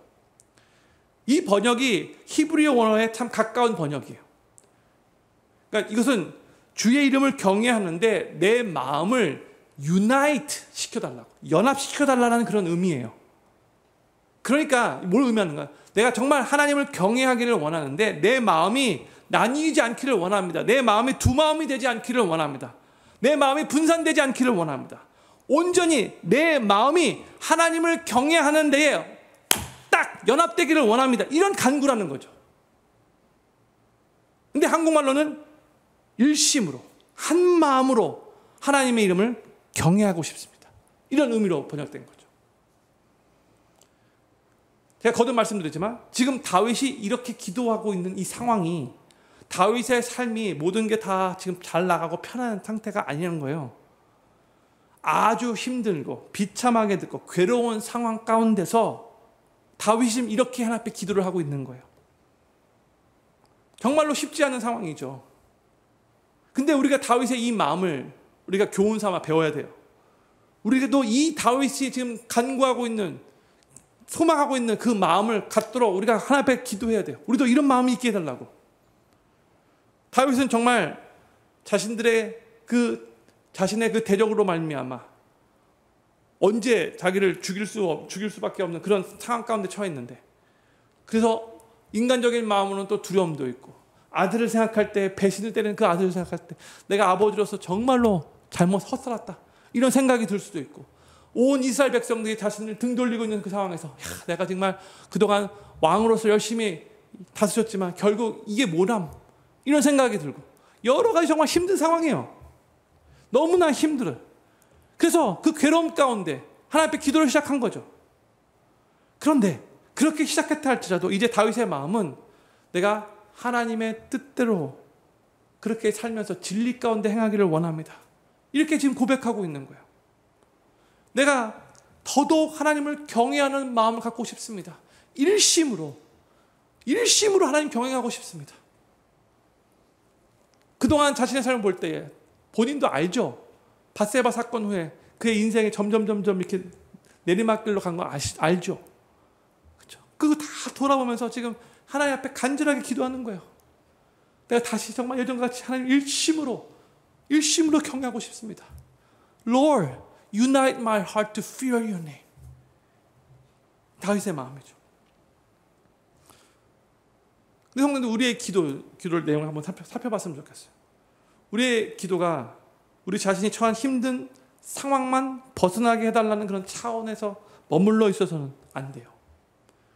이 번역이 히브리어 원어에 참 가까운 번역이에요. 그러니까 이것은 주의 이름을 경외하는데 내 마음을 unite 시켜달라고, 연합시켜달라는 그런 의미예요. 그러니까 뭘 의미하는가? 내가 정말 하나님을 경외하기를 원하는데 내 마음이 나뉘지 않기를 원합니다. 내 마음이 두 마음이 되지 않기를 원합니다. 내 마음이 분산되지 않기를 원합니다. 온전히 내 마음이 하나님을 경외하는 데에 딱 연합되기를 원합니다. 이런 간구라는 거죠. 근데 한국말로는 일심으로, 한 마음으로 하나님의 이름을 경외하고 싶습니다. 이런 의미로 번역된 거죠. 제가 거듭 말씀드리지만 지금 다윗이 이렇게 기도하고 있는 이 상황이 다윗의 삶이 모든 게 다 지금 잘 나가고 편안한 상태가 아니라는 거예요. 아주 힘들고 비참하게 듣고 괴로운 상황 가운데서 다윗이 지금 이렇게 하나님 앞에 기도를 하고 있는 거예요. 정말로 쉽지 않은 상황이죠. 근데 우리가 다윗의 이 마음을 우리가 교훈 삼아 배워야 돼요. 우리도 이 다윗이 지금 간구하고 있는, 소망하고 있는 그 마음을 갖도록 우리가 하나님 앞에 기도해야 돼요. 우리도 이런 마음이 있게 해달라고. 다윗은 정말 자신의 그 대적으로 말미암아 언제 자기를 죽일 수밖에 없는 그런 상황 가운데 처해 있는데, 그래서 인간적인 마음으로는 또 두려움도 있고, 아들을 생각할 때, 배신을 때리는 그 아들을 생각할 때 내가 아버지로서 정말로 잘못 헛살았다 이런 생각이 들 수도 있고, 온 이스라엘 백성들이 자신을 등 돌리고 있는 그 상황에서 내가 정말 그동안 왕으로서 열심히 다스렸지만 결국 이게 뭐람, 이런 생각이 들고, 여러 가지 정말 힘든 상황이에요. 너무나 힘들어요. 그래서 그 괴로움 가운데 하나님 앞에 기도를 시작한 거죠. 그런데 그렇게 시작했다 할지라도 이제 다윗의 마음은 내가 하나님의 뜻대로 그렇게 살면서 진리 가운데 행하기를 원합니다. 이렇게 지금 고백하고 있는 거예요. 내가 더더욱 하나님을 경외하는 마음을 갖고 싶습니다. 일심으로 하나님 경외하고 싶습니다. 그동안 자신의 삶을 볼 때에 본인도 알죠. 밧세바 사건 후에 그의 인생이 점점 이렇게 내리막길로 간 거 알죠. 그렇죠. 그거 다 돌아보면서 지금 하나님 앞에 간절하게 기도하는 거예요. 내가 다시 정말 예전같이 하나님 일심으로 경외하고 싶습니다. Lord, unite my heart to fear your name. 다윗의 마음이죠. 근데 성도님들, 우리의 기도를 내용을 한번 살펴봤으면 좋겠어요. 우리의 기도가 우리 자신이 처한 힘든 상황만 벗어나게 해달라는 그런 차원에서 머물러 있어서는 안 돼요.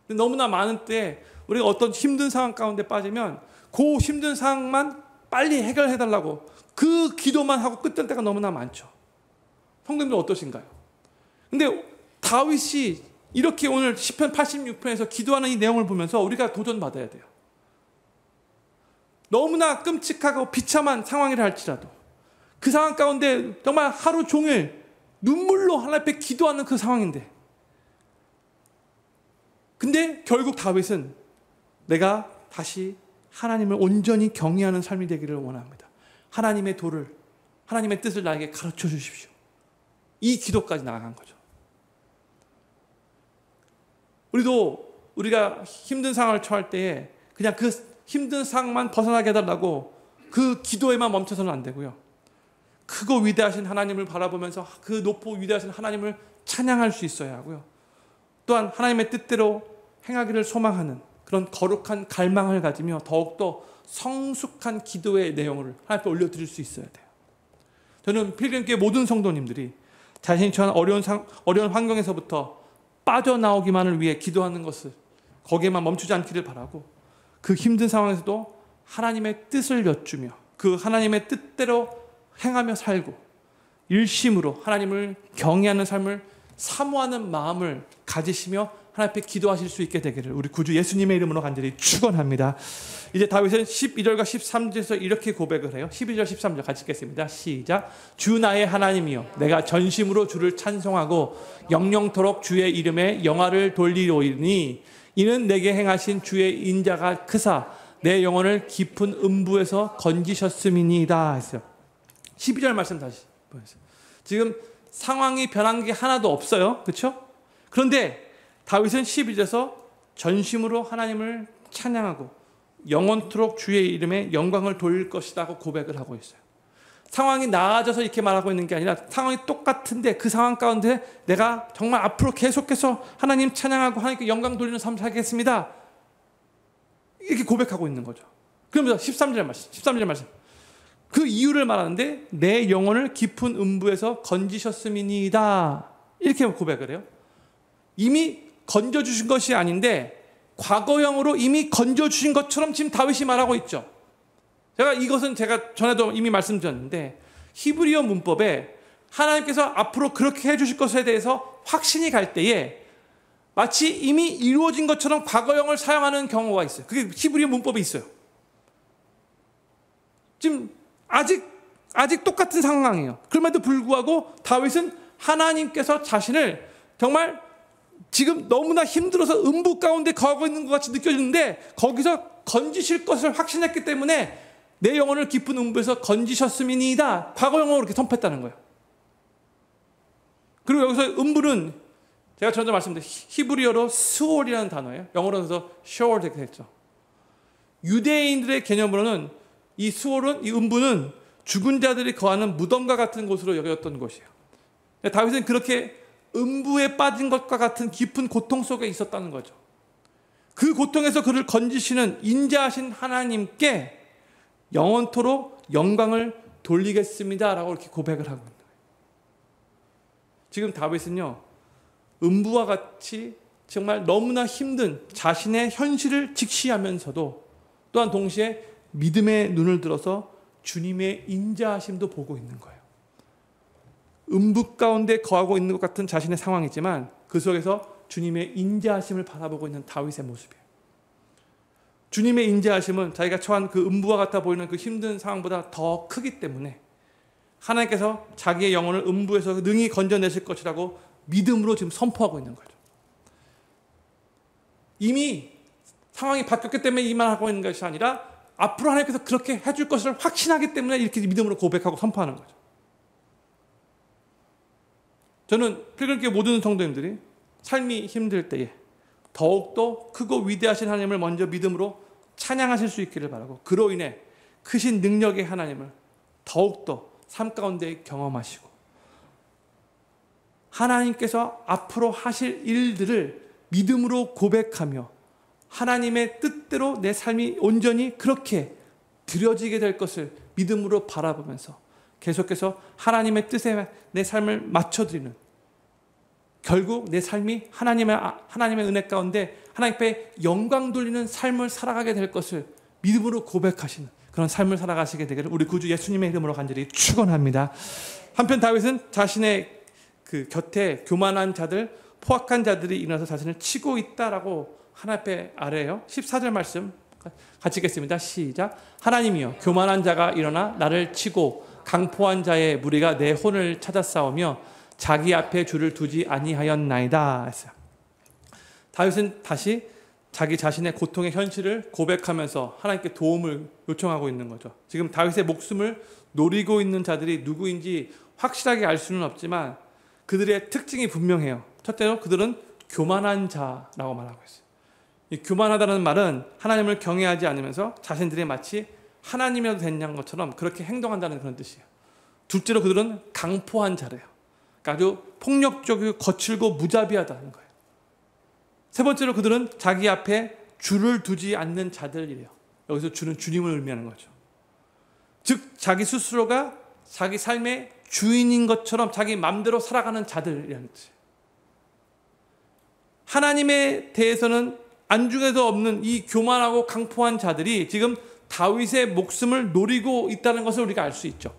근데 너무나 많은 때 우리가 어떤 힘든 상황 가운데 빠지면 그 힘든 상황만 빨리 해결해달라고 그 기도만 하고 끝날 때가 너무나 많죠. 성도님들 어떠신가요? 근데 다윗이 이렇게 오늘 시편 86편에서 기도하는 이 내용을 보면서 우리가 도전받아야 돼요. 너무나 끔찍하고 비참한 상황이라 할지라도 그 상황 가운데 정말 하루 종일 눈물로 하나님 앞에 기도하는 그 상황인데, 근데 결국 다윗은 내가 다시 하나님을 온전히 경외하는 삶이 되기를 원합니다. 하나님의 도를, 하나님의 뜻을 나에게 가르쳐 주십시오. 이 기도까지 나아간 거죠. 우리가 힘든 상황을 처할 때에 그냥 그 힘든 상황만 벗어나게 해달라고 그 기도에만 멈춰서는 안 되고요. 크고 위대하신 하나님을 바라보면서 그 높고 위대하신 하나님을 찬양할 수 있어야 하고요. 또한 하나님의 뜻대로 행하기를 소망하는 그런 거룩한 갈망을 가지며 더욱더 성숙한 기도의 내용을 하나님 앞에 올려드릴 수 있어야 돼요. 저는 필름교회 모든 성도님들이 자신이 처한 어려운 환경에서부터 빠져나오기만을 위해 기도하는 것을 거기에만 멈추지 않기를 바라고, 그 힘든 상황에서도 하나님의 뜻을 여쭈며 그 하나님의 뜻대로 행하며 살고 일심으로 하나님을 경외하는 삶을 사모하는 마음을 가지시며 하나님 앞에 기도하실 수 있게 되기를 우리 구주 예수님의 이름으로 간절히 축원합니다. 이제 다윗은 12절과 13절에서 이렇게 고백을 해요. 12절 13절 같이 읽겠습니다. 시작. 주 나의 하나님이여, 내가 전심으로 주를 찬송하고 영영토록 주의 이름에 영화를 돌리오니 이는 내게 행하신 주의 인자가 크사 내 영혼을 깊은 음부에서 건지셨음이니이다 했어요. 12절 말씀 다시 지금 상황이 변한 게 하나도 없어요. 그렇죠? 그런데 다윗은 12절에서 전심으로 하나님을 찬양하고 영원토록 주의 이름에 영광을 돌릴 것이라고 고백을 하고 있어요. 상황이 나아져서 이렇게 말하고 있는 게 아니라 상황이 똑같은데 그 상황 가운데 내가 정말 앞으로 계속해서 하나님 찬양하고 하나님께 영광 돌리는 삶 살겠습니다. 이렇게 고백하고 있는 거죠. 그러면서 13절 말씀. 그 이유를 말하는데 내 영혼을 깊은 음부에서 건지셨음이니이다. 이렇게 고백을 해요. 이미 건져주신 것이 아닌데 과거형으로 이미 건져주신 것처럼 지금 다윗이 말하고 있죠. 이것은 제가 전에도 이미 말씀드렸는데 히브리어 문법에 하나님께서 앞으로 그렇게 해주실 것에 대해서 확신이 갈 때에 마치 이미 이루어진 것처럼 과거형을 사용하는 경우가 있어요. 그게 히브리어 문법에 있어요. 지금 아직 똑같은 상황이에요. 그럼에도 불구하고 다윗은 하나님께서 자신을 정말 지금 너무나 힘들어서 음부 가운데 거하고 있는 것 같이 느껴지는데 거기서 건지실 것을 확신했기 때문에 내 영혼을 깊은 음부에서 건지셨음이니이다. 과거형으로 이렇게 선포했다는 거예요. 그리고 여기서 음부는 제가 전에 말씀드린 히브리어로 스올이라는 단어예요. 영어로는 셔월 이렇게 했죠. 유대인들의 개념으로는 이 스올은, 이 음부는 죽은 자들이 거하는 무덤과 같은 곳으로 여겼던 곳이에요. 다윗은 그렇게 음부에 빠진 것과 같은 깊은 고통 속에 있었다는 거죠. 그 고통에서 그를 건지시는 인자하신 하나님께 영원토록 영광을 돌리겠습니다라고 이렇게 고백을 하고 있는 거예요. 지금 다윗은요, 음부와 같이 정말 너무나 힘든 자신의 현실을 직시하면서도 또한 동시에 믿음의 눈을 들어서 주님의 인자하심도 보고 있는 거예요. 음부 가운데 거하고 있는 것 같은 자신의 상황이지만 그 속에서 주님의 인자하심을 바라보고 있는 다윗의 모습이에요. 주님의 인자하심은 자기가 처한 그 음부와 같아 보이는 그 힘든 상황보다 더 크기 때문에 하나님께서 자기의 영혼을 음부에서 능히 건져내실 것이라고 믿음으로 지금 선포하고 있는 거죠. 이미 상황이 바뀌었기 때문에 이만하고 있는 것이 아니라 앞으로 하나님께서 그렇게 해줄 것을 확신하기 때문에 이렇게 믿음으로 고백하고 선포하는 거죠. 저는 필그림교회 모든 성도님들이 삶이 힘들 때에 더욱더 크고 위대하신 하나님을 먼저 믿음으로 찬양하실 수 있기를 바라고 그로 인해 크신 능력의 하나님을 더욱더 삶 가운데 경험하시고 하나님께서 앞으로 하실 일들을 믿음으로 고백하며 하나님의 뜻대로 내 삶이 온전히 그렇게 드려지게 될 것을 믿음으로 바라보면서 계속해서 하나님의 뜻에 내 삶을 맞춰드리는 결국 내 삶이 하나님의 은혜 가운데 하나님 앞에 영광 돌리는 삶을 살아가게 될 것을 믿음으로 고백하시는 그런 삶을 살아가시게 되기를 우리 구주 예수님의 이름으로 간절히 축원합니다. 한편 다윗은 자신의 그 곁에 교만한 자들, 포악한 자들이 일어나서 자신을 치고 있다라고 하나님 앞에 아뢰요. 14절 말씀 같이 읽겠습니다. 시작. 하나님이여 교만한 자가 일어나 나를 치고 강포한 자의 무리가 내 혼을 찾아 싸우며 자기 앞에 줄을 두지 아니하였나이다 했어요. 다윗은 다시 자기 자신의 고통의 현실을 고백하면서 하나님께 도움을 요청하고 있는 거죠. 지금 다윗의 목숨을 노리고 있는 자들이 누구인지 확실하게 알 수는 없지만 그들의 특징이 분명해요. 첫째로 그들은 교만한 자라고 말하고 있어요. 이 교만하다는 말은 하나님을 경외하지 않으면서 자신들이 마치 하나님이라도 된 것처럼 그렇게 행동한다는 그런 뜻이에요. 둘째로 그들은 강포한 자래요. 아주 폭력적이고 거칠고 무자비하다는 거예요. 세 번째로 그들은 자기 앞에 줄을 두지 않는 자들이래요. 여기서 주는 주님을 의미하는 거죠. 즉 자기 스스로가 자기 삶의 주인인 것처럼 자기 마음대로 살아가는 자들이라는 뜻이에요. 하나님에 대해서는 안중에도 없는 이 교만하고 강포한 자들이 지금 다윗의 목숨을 노리고 있다는 것을 우리가 알 수 있죠.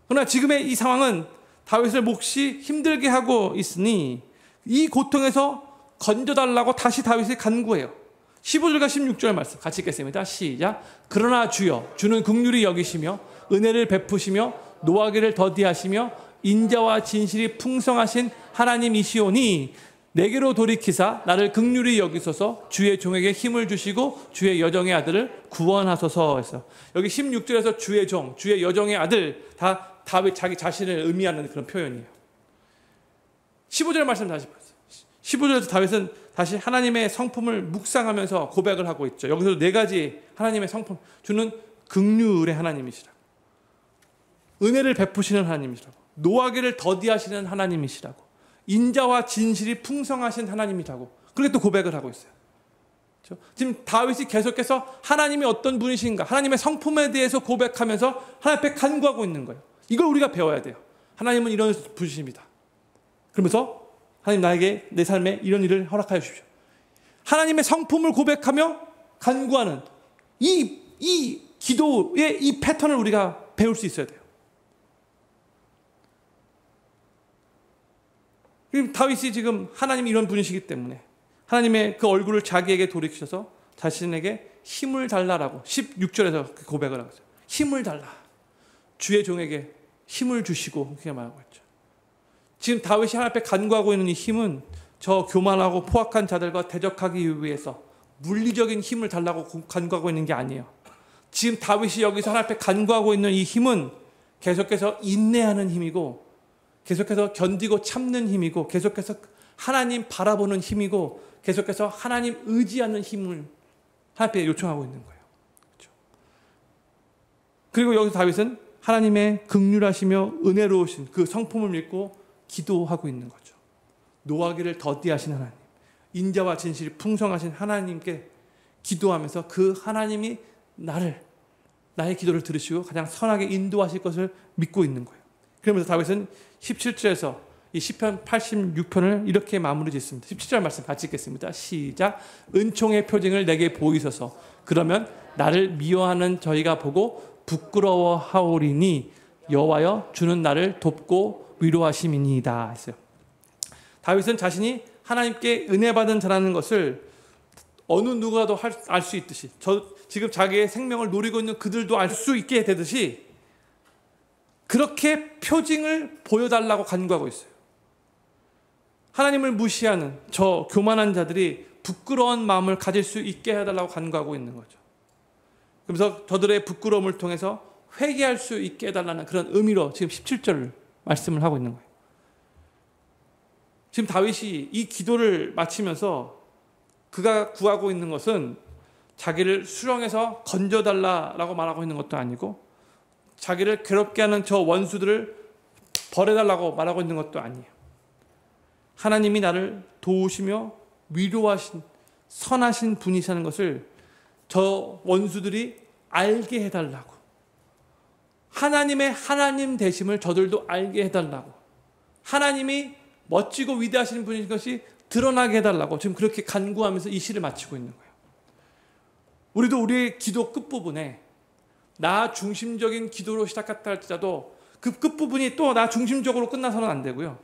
그러나 지금의 이 상황은 다윗을 몹시 힘들게 하고 있으니 이 고통에서 건져달라고 다시 다윗이 간구해요. 15절과 16절 말씀 같이 읽겠습니다. 시작. 그러나 주여 주는 긍휼히 여기시며 은혜를 베푸시며 노하기를 더디하시며 인자와 진실이 풍성하신 하나님이시오니 내게로 돌이키사 나를 긍휼히 여기소서 주의 종에게 힘을 주시고 주의 여정의 아들을 구원하소서 해서 여기 16절에서 주의 종, 주의 여정의 아들 다 다윗 자기 자신을 의미하는 그런 표현이에요. 15절 말씀 다시 보세요. 15절에서 다윗은 다시 하나님의 성품을 묵상하면서 고백을 하고 있죠. 여기서도 네 가지 하나님의 성품, 주는 긍휼의 하나님이시라고, 은혜를 베푸시는 하나님이시라고, 노하기를 더디하시는 하나님이시라고, 인자와 진실이 풍성하신 하나님이라고, 그렇게 또 고백을 하고 있어요. 그렇죠? 지금 다윗이 계속해서 하나님이 어떤 분이신가, 하나님의 성품에 대해서 고백하면서 하나님 앞에 간구하고 있는 거예요. 이걸 우리가 배워야 돼요. 하나님은 이런 분이십니다. 그러면서 하나님, 나에게 내 삶에 이런 일을 허락하여 주십시오. 하나님의 성품을 고백하며 간구하는 이 기도의 이 패턴을 우리가 배울 수 있어야 돼요. 다윗이 지금 하나님이 이런 분이시기 때문에 하나님의 그 얼굴을 자기에게 돌이키셔서 자신에게 힘을 달라라고 16절에서 고백을 하고 있어요. 힘을 달라. 주의 종에게 힘을 주시고 그렇게 말하고 있죠. 지금 다윗이 하나님 앞에 간구하고 있는 이 힘은 저 교만하고 포악한 자들과 대적하기 위해서 물리적인 힘을 달라고 간구하고 있는 게 아니에요. 지금 다윗이 여기서 하나님 앞에 간구하고 있는 이 힘은 계속해서 인내하는 힘이고, 계속해서 견디고 참는 힘이고, 계속해서 하나님 바라보는 힘이고, 계속해서 하나님 의지하는 힘을 하나님 앞에 요청하고 있는 거예요. 그렇죠? 그리고 여기서 다윗은 하나님의 긍휼하시며 은혜로우신 그 성품을 믿고 기도하고 있는 거죠. 노하기를 더디하신 하나님, 인자와 진실이 풍성하신 하나님께 기도하면서 그 하나님이 나의 기도를 들으시고 가장 선하게 인도하실 것을 믿고 있는 거예요. 그러면서 다윗은 17절에서 이 시편 86편을 이렇게 마무리 짓습니다. 17절 말씀 같이 읽겠습니다. 시작. 은총의 표징을 내게 보이소서. 그러면 나를 미워하는 저희가 보고 부끄러워하오리니 여호와여 주는 나를 돕고 위로하심이니이다 했어요. 다윗은 자신이 하나님께 은혜 받은 자라는 것을 어느 누구라도 알 수 있듯이, 지금 자기의 생명을 노리고 있는 그들도 알 수 있게 되듯이 그렇게 표징을 보여달라고 간구하고 있어요. 하나님을 무시하는 저 교만한 자들이 부끄러운 마음을 가질 수 있게 해달라고 간구하고 있는 거죠. 그래서 저들의 부끄러움을 통해서 회개할 수 있게 해달라는 그런 의미로 지금 17절을 말씀을 하고 있는 거예요. 지금 다윗이 이 기도를 마치면서 그가 구하고 있는 것은 자기를 수렁에서 건져달라라고 말하고 있는 것도 아니고, 자기를 괴롭게 하는 저 원수들을 벌해달라고 말하고 있는 것도 아니에요. 하나님이 나를 도우시며 위로하신 선하신 분이시라는 것을 저 원수들이 알게 해달라고, 하나님의 하나님 되심을 저들도 알게 해달라고, 하나님이 멋지고 위대하신 분인 것이 드러나게 해달라고 지금 그렇게 간구하면서 이 시를 마치고 있는 거예요. 우리도 우리의 기도 끝부분에 나 중심적인 기도로 시작했다 할지라도 그 끝부분이 또 나 중심적으로 끝나서는 안 되고요.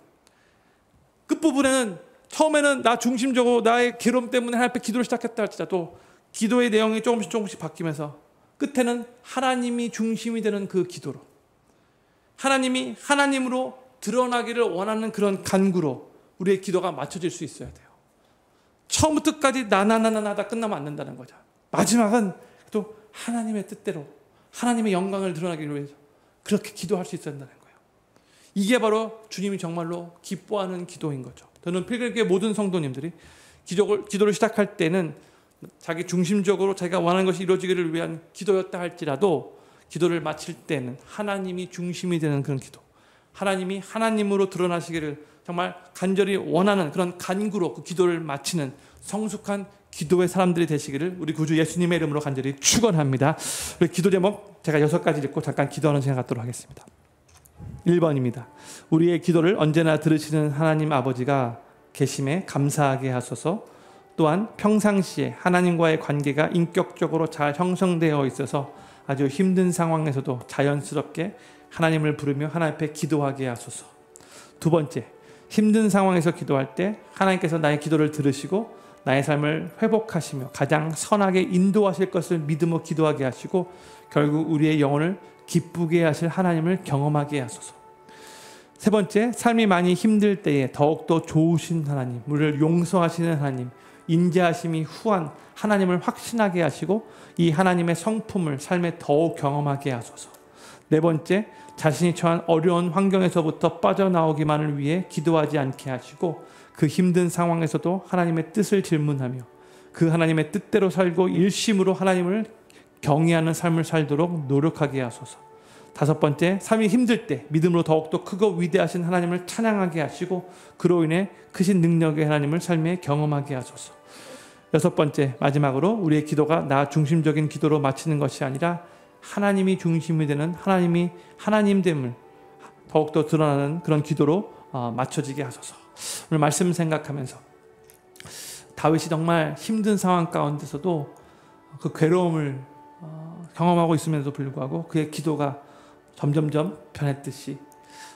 끝부분에는 처음에는 나 중심적으로 나의 괴로움 때문에 하나님 앞에 기도를 시작했다 할지라도 기도의 내용이 조금씩 바뀌면서 끝에는 하나님이 중심이 되는 그 기도로, 하나님이 하나님으로 드러나기를 원하는 그런 간구로 우리의 기도가 맞춰질 수 있어야 돼요. 처음부터 끝까지 나다 끝나면 안 된다는 거죠. 마지막은 또 하나님의 뜻대로 하나님의 영광을 드러나기 위해서 그렇게 기도할 수 있어야 한다는 거예요. 이게 바로 주님이 정말로 기뻐하는 기도인 거죠. 저는 필글교회 모든 성도님들이 기도를 시작할 때는 자기 중심적으로 자기가 원하는 것이 이루어지기를 위한 기도였다 할지라도 기도를 마칠 때는 하나님이 중심이 되는 그런 기도, 하나님이 하나님으로 드러나시기를 정말 간절히 원하는 그런 간구로 그 기도를 마치는 성숙한 기도의 사람들이 되시기를 우리 구주 예수님의 이름으로 간절히 축원합니다. 우리 기도 제목 제가 6가지 읽고 잠깐 기도하는 시간 갖도록 하겠습니다. 1번입니다. 우리의 기도를 언제나 들으시는 하나님 아버지가 계심에 감사하게 하소서. 또한 평상시에 하나님과의 관계가 인격적으로 잘 형성되어 있어서 아주 힘든 상황에서도 자연스럽게 하나님을 부르며 하나님 앞에 기도하게 하소서. 2번째, 힘든 상황에서 기도할 때 하나님께서 나의 기도를 들으시고 나의 삶을 회복하시며 가장 선하게 인도하실 것을 믿음으로 기도하게 하시고 결국 우리의 영혼을 기쁘게 하실 하나님을 경험하게 하소서. 3번째, 삶이 많이 힘들 때에 더욱더 좋으신 하나님, 우리를 용서하시는 하나님, 인자하심이 후한 하나님을 확신하게 하시고 이 하나님의 성품을 삶에 더욱 경험하게 하소서. 네 번째, 자신이 처한 어려운 환경에서부터 빠져나오기만을 위해 기도하지 않게 하시고 그 힘든 상황에서도 하나님의 뜻을 질문하며 그 하나님의 뜻대로 살고 일심으로 하나님을 경외하는 삶을 살도록 노력하게 하소서. 다섯 번째, 삶이 힘들 때 믿음으로 더욱더 크고 위대하신 하나님을 찬양하게 하시고 그로 인해 크신 능력의 하나님을 삶에 경험하게 하소서. 여섯 번째, 마지막으로 우리의 기도가 나 중심적인 기도로 마치는 것이 아니라 하나님이 중심이 되는 하나님이 하나님됨을 더욱더 드러나는 그런 기도로 맞춰지게 하소서. 오늘 말씀 생각하면서 다윗이 정말 힘든 상황 가운데서도 그 괴로움을 경험하고 있으면서도 불구하고 그의 기도가 점점점 변했듯이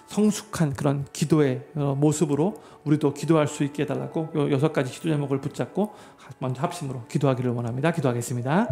성숙한 그런 기도의 모습으로 우리도 기도할 수 있게 해달라고 요 6가지 기도 제목을 붙잡고 먼저 합심으로 기도하기를 원합니다. 기도하겠습니다.